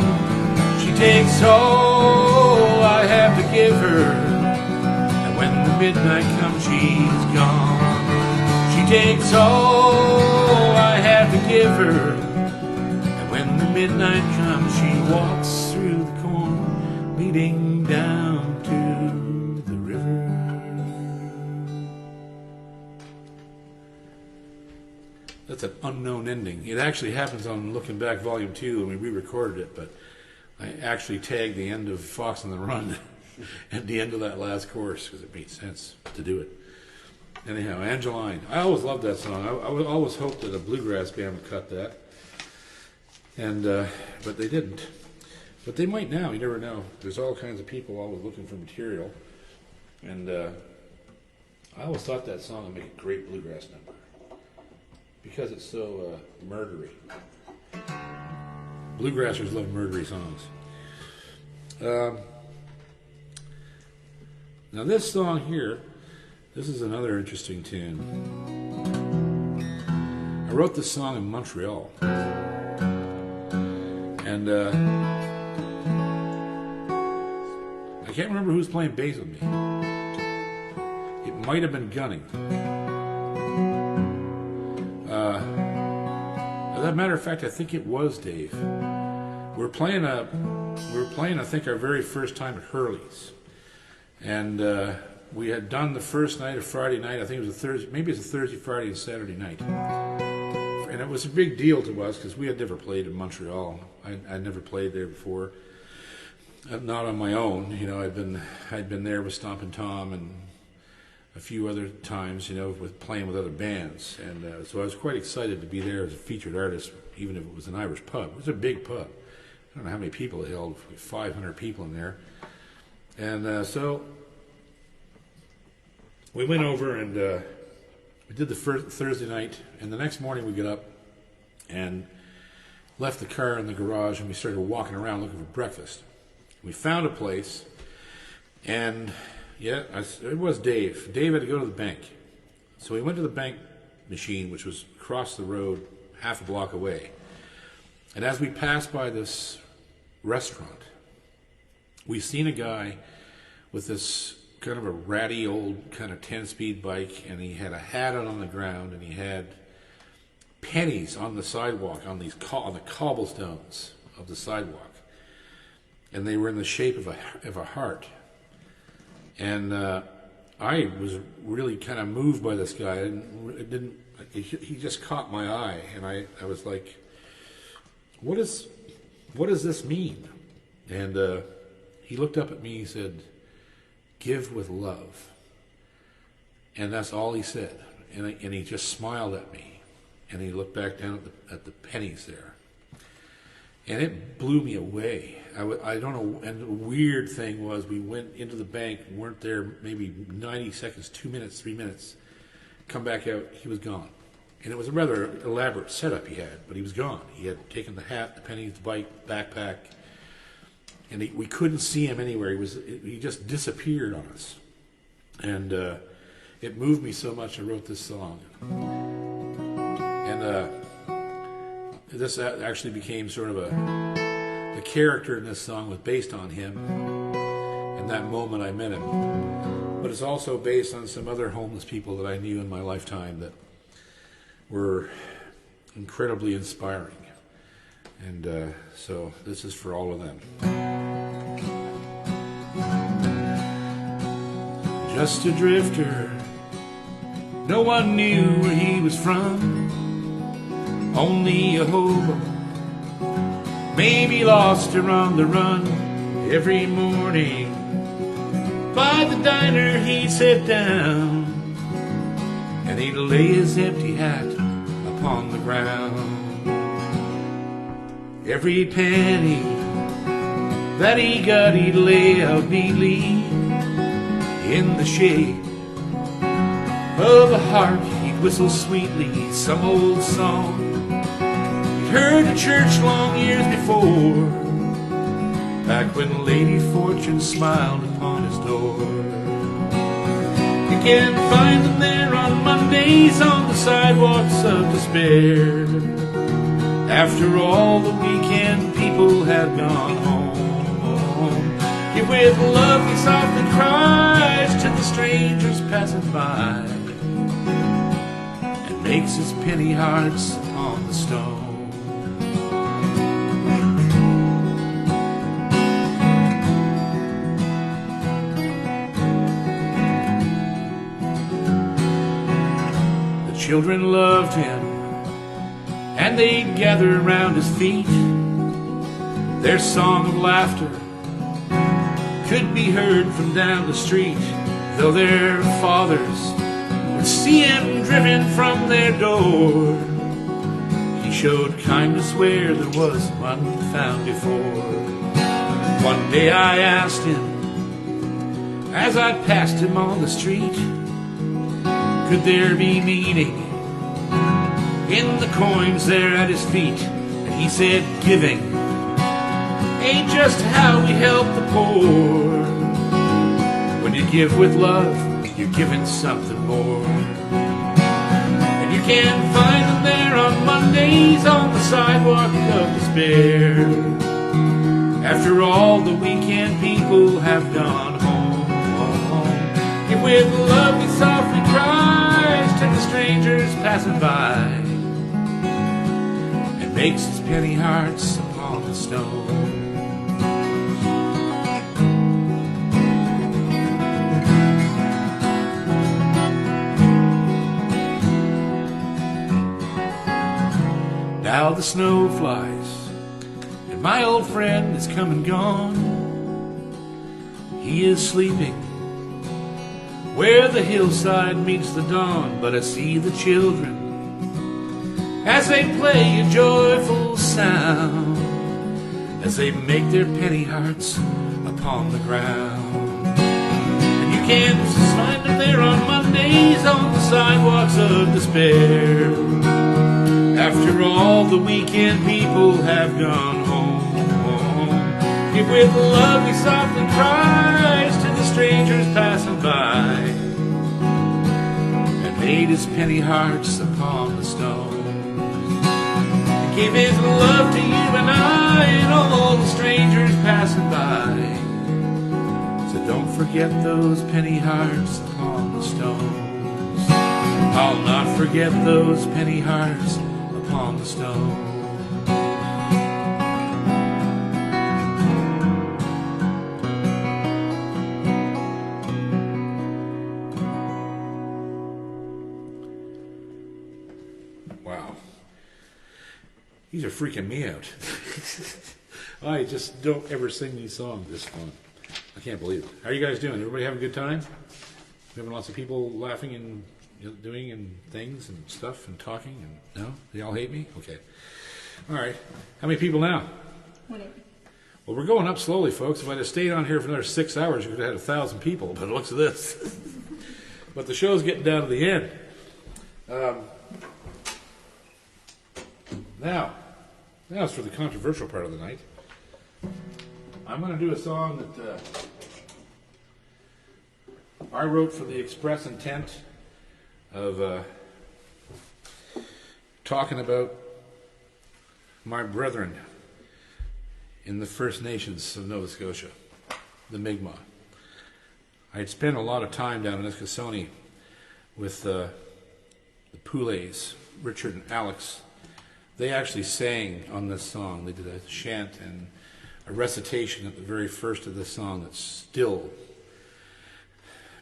She takes all I have to give her, and when the midnight comes, she's gone. She takes all I have to give her, and when the midnight comes, she walks through the corn leading down to the river. That's an unknown ending. It actually happens on Looking Back Volume 2, and we re-recorded it, but I actually tagged the end of Fox on the Run at the end of that last chorus because it made sense to do it. Anyhow, Angeline. I always loved that song. I would always hoped that a bluegrass band would cut that, and but they didn't. But they might now. You never know. There's all kinds of people always looking for material, and I always thought that song would make a great bluegrass number, because it's so murdery. Bluegrassers love murdery songs. Now this song here, this is another interesting tune. I wrote this song in Montreal. And I can't remember who was playing bass with me. It might have been Gunning. As a matter of fact, I think it was Dave. We were playing, I think, our very first time at Hurley's, and we had done the first night of Friday night. I think it was a Thursday, maybe it was a Thursday, Friday, and Saturday night, and it was a big deal to us because we had never played in Montreal. I'd never played there before, not on my own. You know, I'd been there with Stompin' Tom and a few other times, you know, with playing with other bands, and so I was quite excited to be there as a featured artist, even if it was an Irish pub. It was a big pub. I don't know how many people it held, 500 people in there, and so we went over and we did the first Thursday night, and the next morning we got up and left the car in the garage, and we started walking around looking for breakfast. We found a place, and yeah, it was Dave. Dave had to go to the bank. So we went to the bank machine, which was across the road, half a block away. And as we passed by this restaurant, we seen a guy with this kind of a ratty old kind of 10-speed bike, and he had a hat out on the ground, and he had pennies on the sidewalk, on the cobblestones of the sidewalk, and they were in the shape of a heart. And I was really kind of moved by this guy. He just caught my eye, and I was like, what does this mean? And he looked up at me, he said, "Give with love." And that's all he said. And he just smiled at me, and he looked back down at the pennies there. And it blew me away. I don't know. And the weird thing was, we went into the bank, weren't there maybe 90 seconds, 2 minutes, 3 minutes. Come back out, he was gone. And it was a rather elaborate setup he had, but he was gone. He had taken the hat, the pennies, the bike, backpack, and we couldn't see him anywhere. He just disappeared on us. And it moved me so much, I wrote this song. And this actually became sort of the character in this song was based on him and that moment I met him. But it's also based on some other homeless people that I knew in my lifetime that were incredibly inspiring. And so this is for all of them. Just a drifter, no one knew where he was from. Only a hobo, maybe lost or on the run. Every morning by the diner he'd sit down, and he'd lay his empty hat upon the ground. Every penny that he got he'd lay out neatly in the shade of a heart. He'd whistle sweetly some old song he'd heard at church long years before, back when Lady Fortune smiled upon his door. You can find them there on Mondays on the sidewalks of despair, after all the weekend people had gone home. Yet with love he softly cries to the strangers passing by, and makes his penny hearts upon the stone. The children loved him, and they'd gather around his feet. Their song of laughter could be heard from down the street, though their fathers would see him driven from their door. He showed kindness where there was none found before. One day I asked him, as I passed him on the street, could there be meaning in the coins there at his feet? And he said, giving ain't just how we help the poor. When you give with love, you're giving something more. And you can find them there on Mondays on the sidewalk of despair, after all the weekend people have gone home. And with love he softly cries to the strangers passing by, and makes his penny hearts upon the stone. Now the snow flies, and my old friend is come and gone. He is sleeping where the hillside meets the dawn, but I see the children as they play a joyful sound, as they make their penny hearts upon the ground. And you can find them there on Mondays on the sidewalks of despair, after all the weekend people have gone home. Yet with love he softly cries to the strangers passing by, and made his penny hearts upon the stone. He gave his love to you and I, and all the strangers passing by, forget those penny hearts upon the stones. I'll not forget those penny hearts upon the stone. Wow. These are freaking me out. I just don't ever sing these songs this fun. I can't believe it. How are you guys doing? Everybody having a good time? Having lots of people laughing and doing and things and stuff and talking and no? They all hate me? Okay. All right. How many people now? 20. Well, we're going up slowly, folks. If I'd have stayed on here for another 6 hours, you could have had 1,000 people. But looks at this. But the show's getting down to the end. Now it's for the controversial part of the night. I'm going to do a song that I wrote for the express intent of talking about my brethren in the First Nations of Nova Scotia, the Mi'kmaq. I had spent a lot of time down in Eskasoni with the Poulays, Richard and Alex. They actually sang on this song. They did a chant and a recitation at the very first of this song that still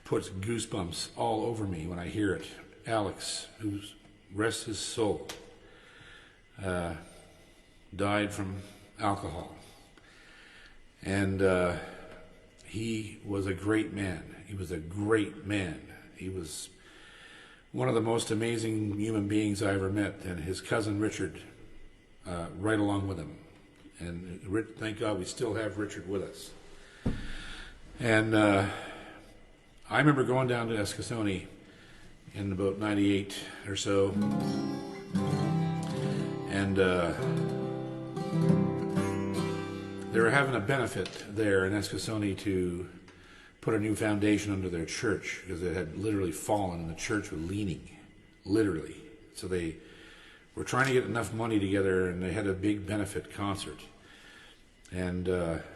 puts goosebumps all over me when I hear it. Alex, who rests his soul, died from alcohol. And he was a great man. He was a great man. He was one of the most amazing human beings I ever met, and his cousin Richard, right along with him. And thank God we still have Richard with us. And I remember going down to Eskasoni in about 98 or so, and they were having a benefit there in Eskasoni to put a new foundation under their church because it had literally fallen and the church was leaning, literally. So they were trying to get enough money together and they had a big benefit concert. And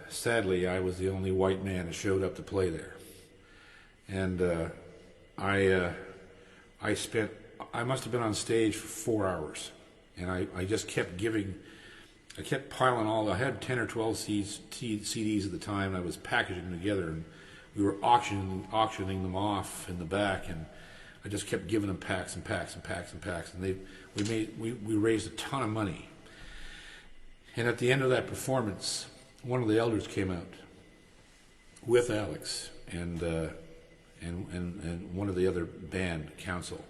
sadly, I was the only white man that showed up to play there. And I must have been on stage for 4 hours. And I just kept I kept piling I had 10 or 12 CDs at the time, and I was packaging them together, and we were auctioning them off in the back, and I just kept giving them packs and packs and packs and packs, and we raised a ton of money. And at the end of that performance, one of the elders came out with Alex and one of the other band council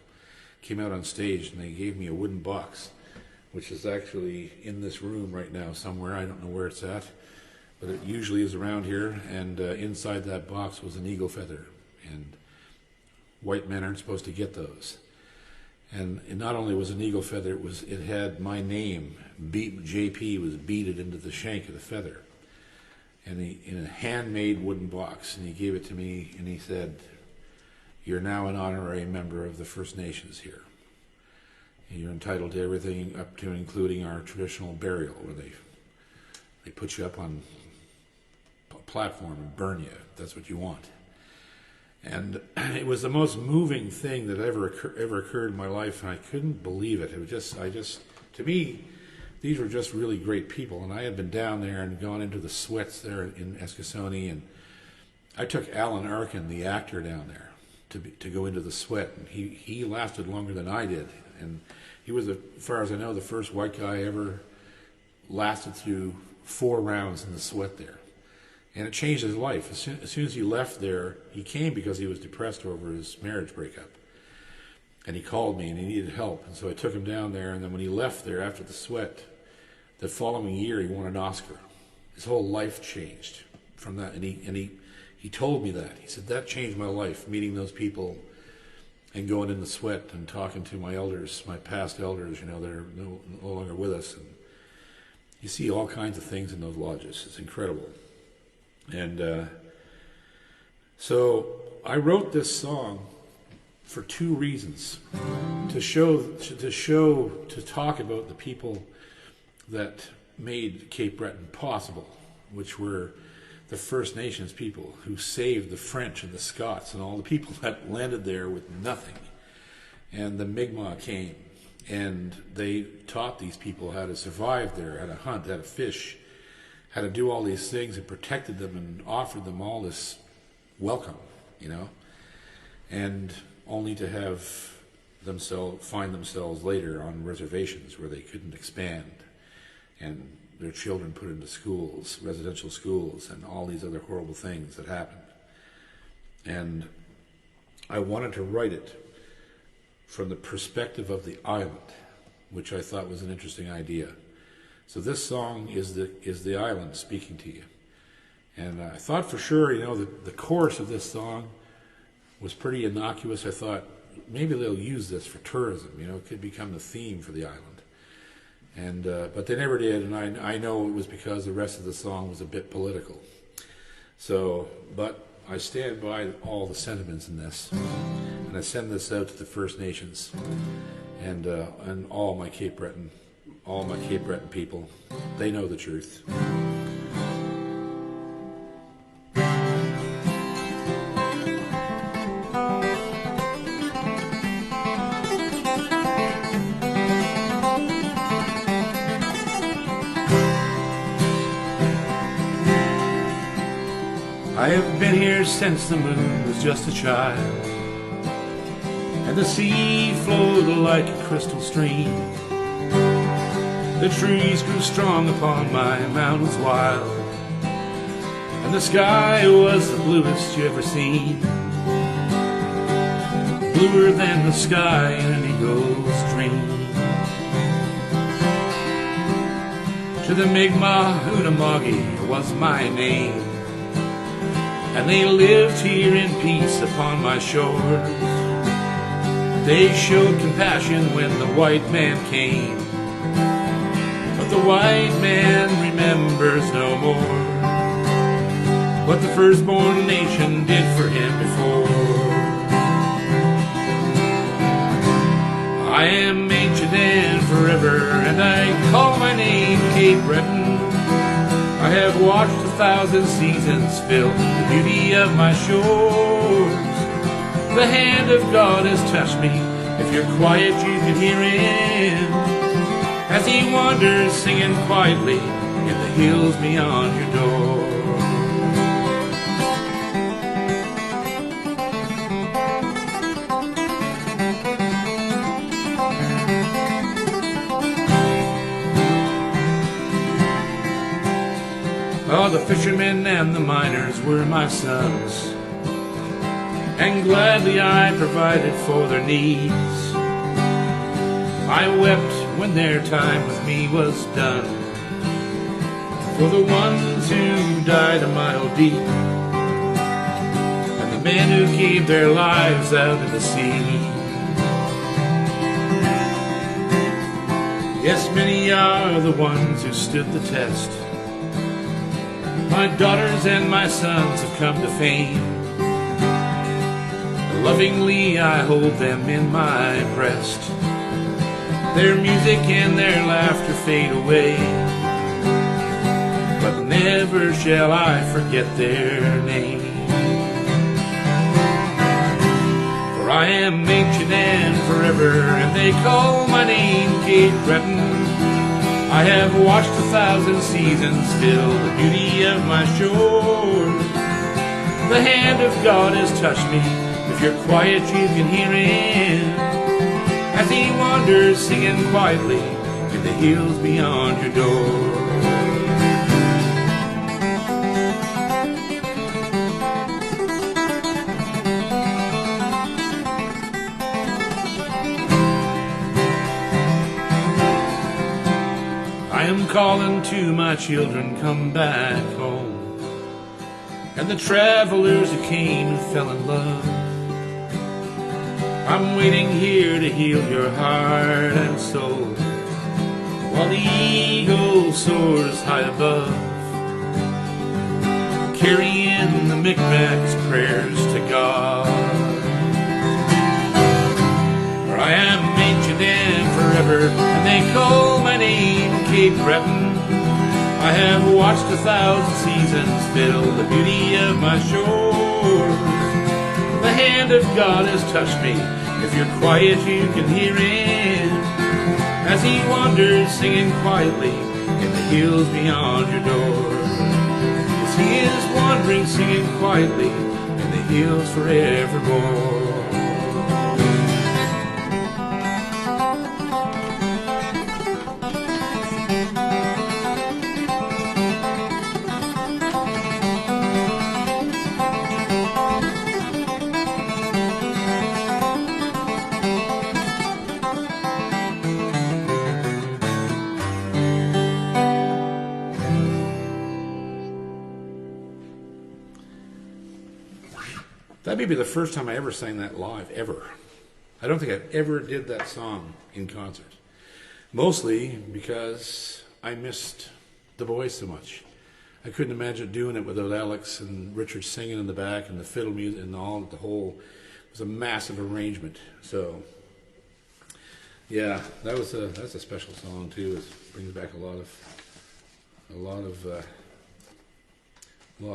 came out on stage, and they gave me a wooden box, which is actually in this room right now somewhere. I don't know where it's at, but it usually is around here. And inside that box was an eagle feather, and white men aren't supposed to get those. And it not only was an eagle feather, it had my name, JP, was beaded into the shank of the feather, and in a handmade wooden box. And he gave it to me, and he said, "You're now an honorary member of the First Nations here. And you're entitled to everything up to and including our traditional burial, where they put you up on a platform and burn you if that's what you want." And it was the most moving thing that ever occurred in my life, and I couldn't believe it. It was to me, these were just really great people. And I had been down there and gone into the sweats there in Eskasoni, and I took Alan Arkin, the actor, down there to go into the sweat, and he lasted longer than I did. And he was, as far as I know, the first white guy ever lasted through 4 rounds in the sweat there. And it changed his life. As soon as he left there, he came because he was depressed over his marriage breakup. And he called me and he needed help. And so I took him down there. And then when he left there after the sweat, the following year he won an Oscar. His whole life changed from that. And he told me that. He said, "That changed my life, meeting those people and going in the sweat and talking to my elders, my past elders, that are no longer with us." And you see all kinds of things in those lodges. It's incredible. And so I wrote this song for 2 reasons: to talk about the people that made Cape Breton possible, which were the First Nations people who saved the French and the Scots and all the people that landed there with nothing. And the Mi'kmaq came, and they taught these people how to survive there, how to hunt, how to fish, how to do all these things, and protected them and offered them all this welcome, you know, and only to have find themselves later on reservations where they couldn't expand, and their children put into schools, residential schools, and all these other horrible things that happened. And I wanted to write it from the perspective of the island, which I thought was an interesting idea. So this song is the island speaking to you. And I thought for sure, you know, the chorus of this song was pretty innocuous. I thought maybe they'll use this for tourism, you know, it could become the theme for the island. And but they never did, and I know it was because the rest of the song was a bit political. So, but I stand by all the sentiments in this, and I send this out to the First Nations and all my Cape Breton people. They know the truth. I have been here since the moon was just a child, and the sea flowed like a crystal stream. The trees grew strong upon my mountains wild, and the sky was the bluest you ever seen, bluer than the sky in an eagle's dream. To the Mi'kmaq Unamoggy was my name, and they lived here in peace upon my shores. They showed compassion when the white man came, but the white man remembers no more what the firstborn nation did for him before. I am ancient and forever, and I call my name Cape Breton. I have watched 1,000 seasons fill the beauty of my shores. The hand of God has touched me. If you're quiet, you can hear him as he wanders singing quietly in the hills beyond your door. Oh, the fishermen and the miners were my sons, and gladly I provided for their needs. I wept when their time with me was done, for the ones who died a mile deep, and the men who gave their lives out in the sea. Yes, many are the ones who stood the test. My daughters and my sons have come to fame. Lovingly I hold them in my breast. Their music and their laughter fade away, but never shall I forget their name. For I am ancient and forever, and they call my name Cape Breton. I have watched 1,000 seasons fill the beauty of my shores. The hand of God has touched me. If you're quiet, you can hear him as he wanders singing quietly in the hills beyond your door. I am calling to my children, come back home, and the travelers who came and fell in love. I'm waiting here to heal your heart and soul, while the eagle soars high above, carrying the Micmac's prayers to God. For I am ancient and forever, and they call my name Cape Breton. I have watched 1,000 seasons fill the beauty of my shores. The hand of God has touched me. If you're quiet, you can hear Him as He wanders singing quietly in the hills beyond your door. Yes, He is wandering singing quietly in the hills forevermore. That may be the first time I ever sang that live, ever. I don't think I've ever did that song in concert. Mostly because I missed the boys so much. I couldn't imagine doing it without Alex and Richard singing in the back and the fiddle music and all, the whole, it was a massive arrangement. So, yeah, that's a special song too. It brings back a lot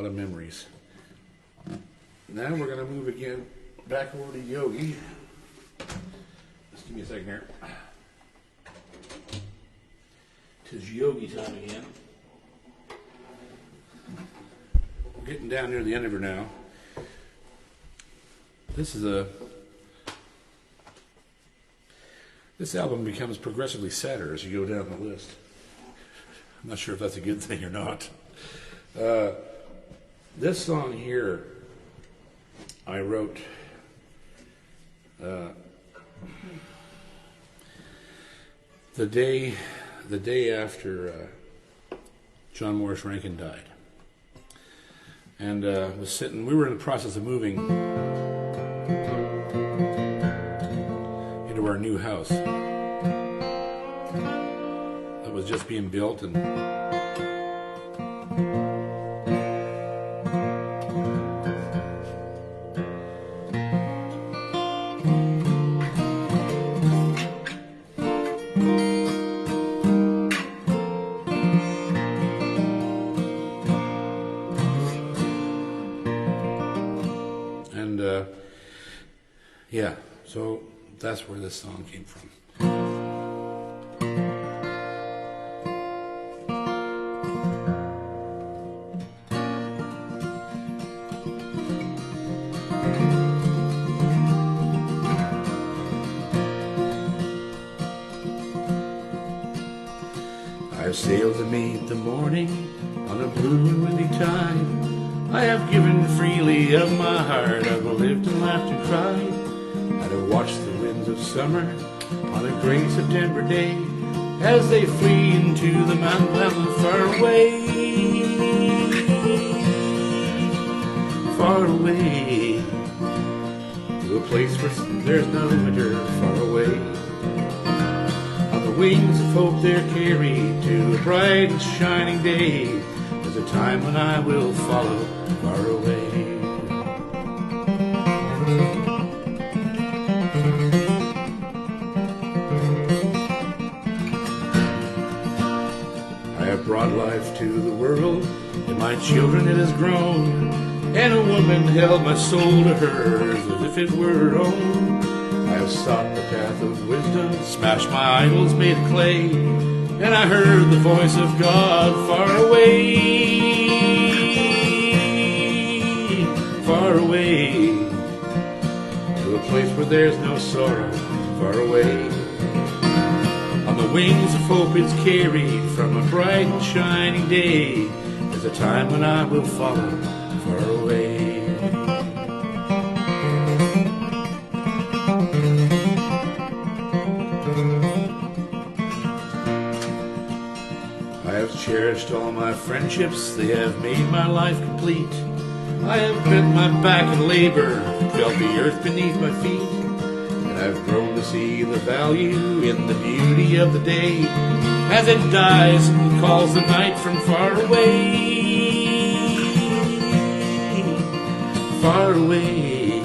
of memories. Now we're going to move again back over to Yogi. Just give me a second here. Tis Yogi time again. We're getting down near the end of her now. This album becomes progressively sadder as you go down the list. I'm not sure if that's a good thing or not. This song here I wrote the day after John Morris Rankin died, and was sitting. We were in the process of moving into our new house that was just being built, and yeah, so that's where this song came from. I've sailed to meet the morning on a blue and windy tide. I have given freely of my heart. I've lived and laughed and cried. I've watched the winds of summer on a great September day as they flee into the mountain far away, far away, to a place where there's no winter, far away. On the wings of hope they're carried to a bright and shining day. There's a time when I will follow far away. I have brought life to the world, and my children it has grown, and a woman held my soul to hers as if it were her own. I have sought the path of wisdom, smashed my idols made of clay, and I heard the voice of God far away, far away, to a place where there's no sorrow, far away. On the wings of hope it's carried from a bright and shining day. There's a time when I will follow far away. I have cherished all my friendships, they have made my life complete. I have bent my back in labor, felt the earth beneath my feet, and I've grown to see the value in the beauty of the day as it dies and calls the night from far away, far away,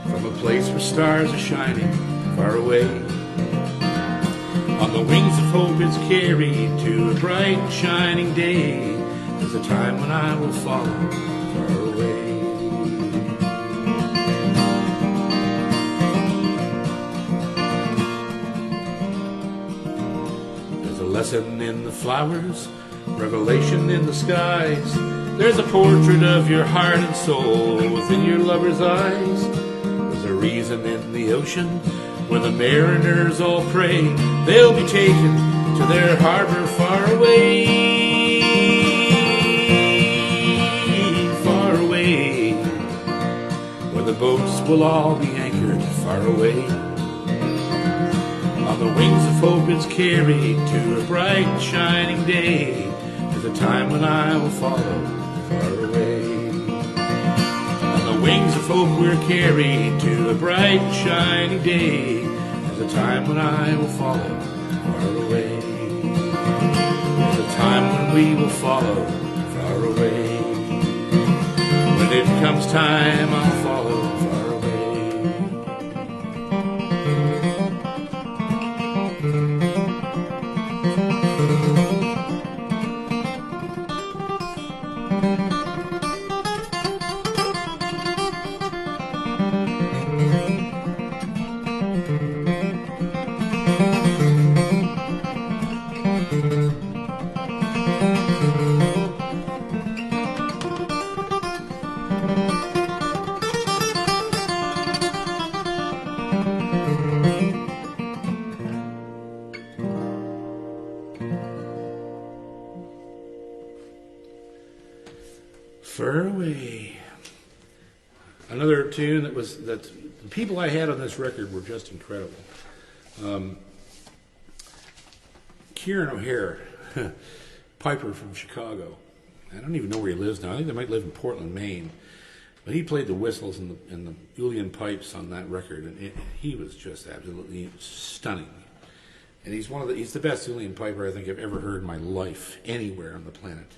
from a place where stars are shining, far away. On the wings of hope it's carried to a bright and shining day. There's a time when I will follow far away. There's a lesson in the flowers, revelation in the skies. There's a portrait of your heart and soul within your lover's eyes. There's a reason in the ocean where the mariners all pray they'll be taken to their harbor far away. Far away, where the boats will all be anchored far away. On the wings of hope it's carried to a bright and shining day. There's a time when I will follow far away. On the wings of hope we're carried to a bright and shining day. There's a time when I will follow far away. There's a time when we will follow far away. When it comes time, I'll follow far away. Far away. Another tune that the people I had on this record were just incredible. Kieran O'Hare, piper from Chicago. I don't even know where he lives now. I think they might live in Portland, Maine. But he played the whistles and the Uilleann pipes on that record, and he was just absolutely stunning. And he's the best Uilleann piper I think I've ever heard in my life, anywhere on the planet.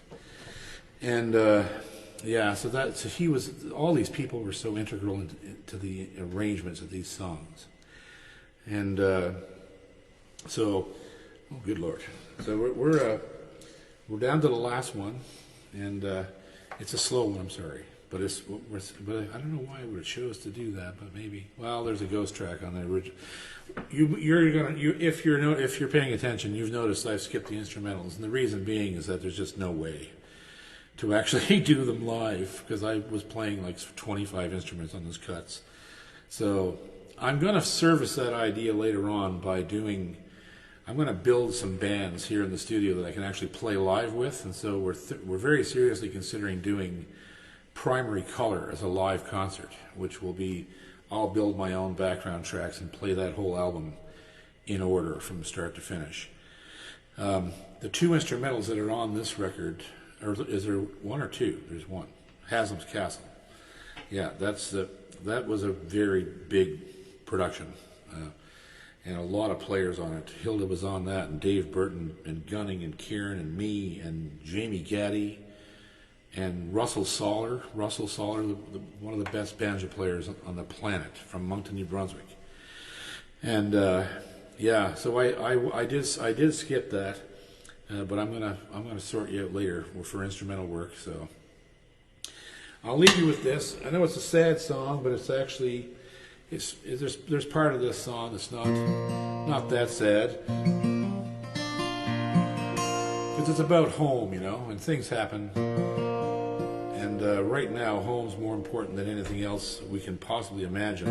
And so he was. All these people were so integral to the arrangements of these songs, and oh, good Lord! So we're down to the last one, and it's a slow one. I'm sorry, but I don't know why I would have chose to do that, but maybe. Well, there's a ghost track on the original. If you're paying attention, you've noticed I've skipped the instrumentals, and the reason being is that there's just no way to actually do them live, because I was playing like 25 instruments on those cuts. So I'm going to service that idea later on by I'm going to build some bands here in the studio that I can actually play live with, and so we're very seriously considering doing Primary Color as a live concert, which will be, I'll build my own background tracks and play that whole album in order from start to finish. The two instrumentals that are on this record, or is there one or two? There's one. Haslam's Castle. Yeah, that was a very big production, and a lot of players on it. Hilda was on that, and Dave Burton, and Gunning, and Kieran, and me, and Jamie Gaddy, and Russell Soller. Russell Soller, one of the best banjo players on the planet, from Moncton, New Brunswick. And so I did skip that. But I'm gonna sort you out later for instrumental work. So I'll leave you with this. I know it's a sad song, but it's actually there's part of this song that's not that sad, because it's about home, and things happen. And right now, home's more important than anything else we can possibly imagine.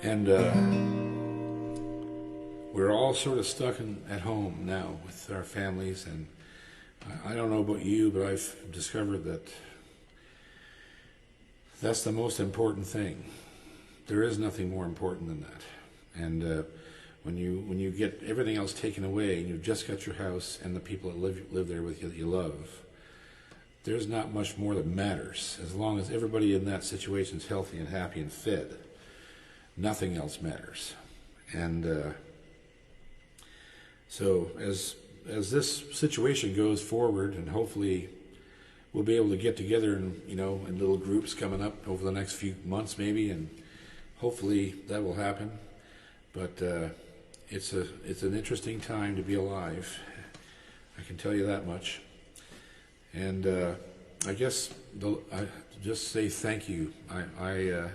And we're all sort of stuck at home now with our families, and I don't know about you, but I've discovered that that's the most important thing. There is nothing more important than that. And when you get everything else taken away, and you've just got your house and the people that live there with you that you love, there's not much more that matters. As long as everybody in that situation is healthy and happy and fed, nothing else matters. And so as this situation goes forward, and hopefully we'll be able to get together in, in little groups coming up over the next few months maybe, and hopefully that will happen. But it's an interesting time to be alive. I can tell you that much. And I guess I just say thank you. I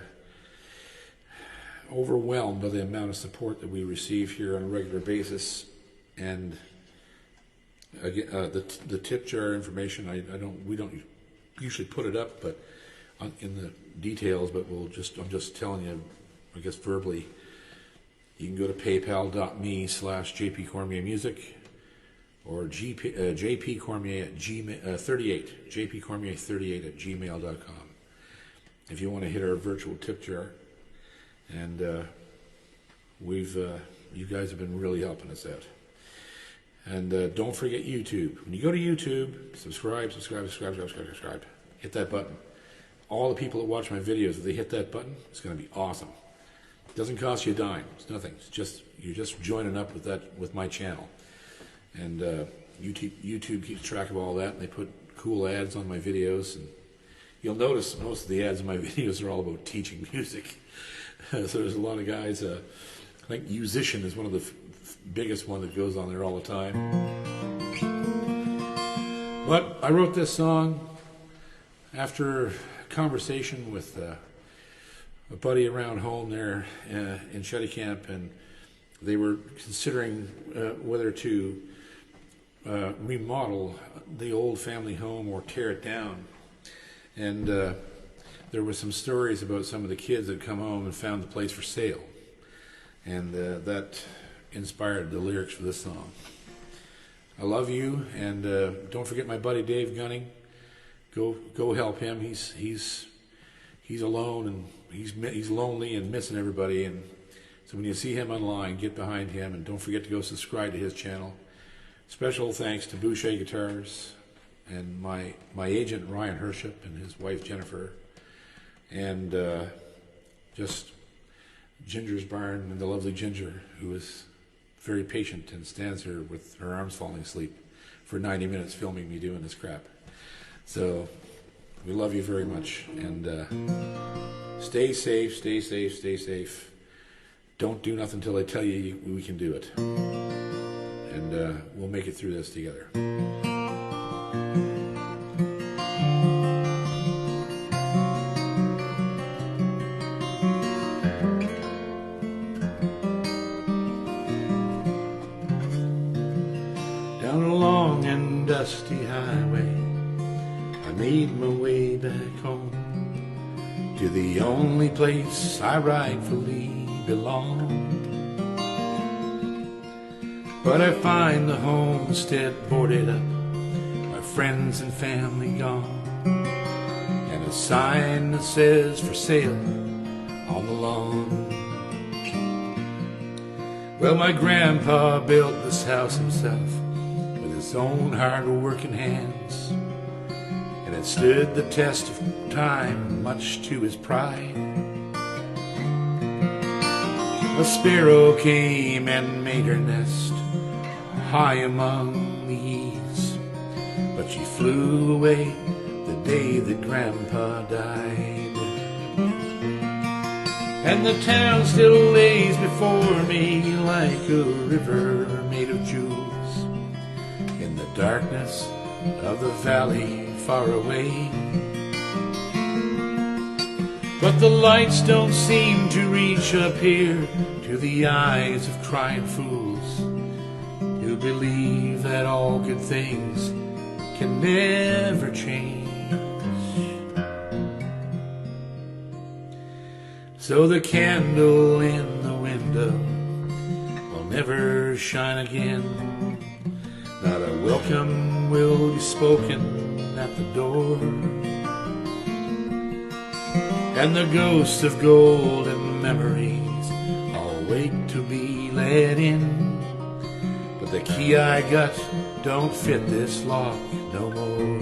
overwhelmed by the amount of support that we receive here on a regular basis, and again, the tip jar information. We don't usually put it up, but in the details. But I'm just telling you, I guess verbally. You can go to paypal.me/jpcormiermusic or jpcormier at jpcormier38@gmail.com if you want to hit our virtual tip jar. And you guys have been really helping us out. And don't forget YouTube. When you go to YouTube, subscribe. Hit that button. All the people that watch my videos, if they hit that button, it's going to be awesome. It doesn't cost you a dime. It's nothing. It's just you're just joining up with my channel. And YouTube keeps track of all that, and they put cool ads on my videos. And you'll notice most of the ads in my videos are all about teaching music. So there's a lot of guys. I think musician is one of the biggest one that goes on there all the time. But I wrote this song after a conversation with a buddy around home there in Shetty Camp, and they were considering whether to remodel the old family home or tear it down. And there were some stories about some of the kids that come home and found the place for sale. And that inspired the lyrics for this song. I love you, and don't forget my buddy Dave Gunning. Go help him. He's alone, and he's lonely and missing everybody. And so when you see him online, get behind him, and don't forget to go subscribe to his channel. Special thanks to Boucher Guitars and my agent Ryan Hership and his wife Jennifer, and just Ginger's Barn and the lovely Ginger, who is very patient and stands here with her arms falling asleep for 90 minutes filming me doing this crap. So we love you very much, and stay safe. Don't do nothing until I tell you we can do it, and we'll make it through this together. Down a long and dusty highway, I made my way back home to the only place I rightfully belong. But I find the homestead boarded up, my friends and family gone, and a sign that says for sale on the lawn. Well, my grandpa built this house himself with his own hard-working hands, and it stood the test of time, much to his pride. A sparrow came and made her nest high among the eaves, but she flew away the day that Grandpa died. And the town still lays before me like a river made of jewels in the darkness of the valley far away. But the lights don't seem to reach up here to the eyes of crying fools who believe that all good things can never change. So the candle in the window will never shine again. Not a welcome will be spoken at the door. And the ghosts of golden memories all wait to be let in. But the key I got don't fit this lock no more.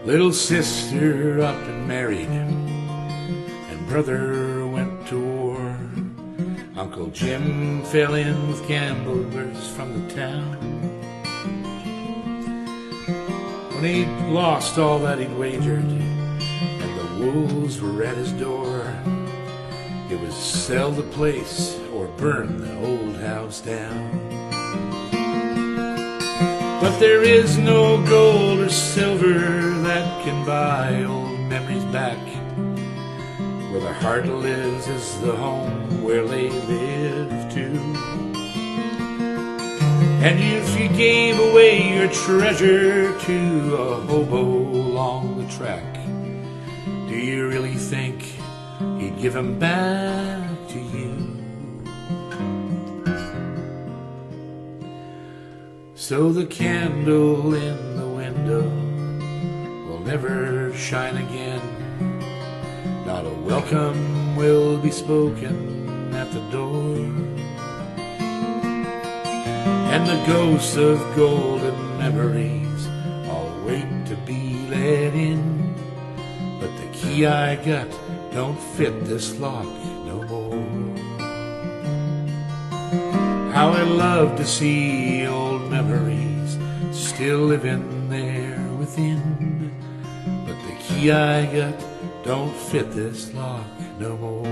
Little sister up and married, and brother went to war. Uncle Jim fell in with gamblers from the town. When he'd lost all that he'd wagered, and the wolves were at his door, it was sell the place or burn the old house down. But there is no gold or silver that can buy old memories back. Where the heart lives is the home where they live too. And if you gave away your treasure to a hobo along the track, do you really think he'd give 'em back to you? So the candle in the window will never shine again. Not a welcome will be spoken at the door. And the ghosts of golden memories all wait to be let in. But the key I got don't fit this lock no more. How I love to see old memories still living there within. But the key I got don't fit this lock no more.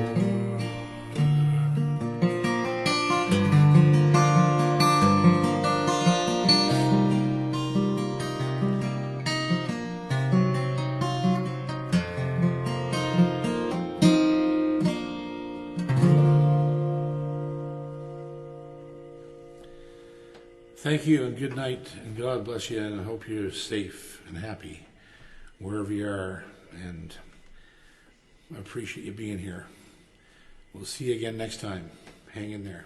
Thank you and good night, and God bless you, and I hope you're safe and happy wherever you are, and I appreciate you being here. We'll see you again next time. Hang in there.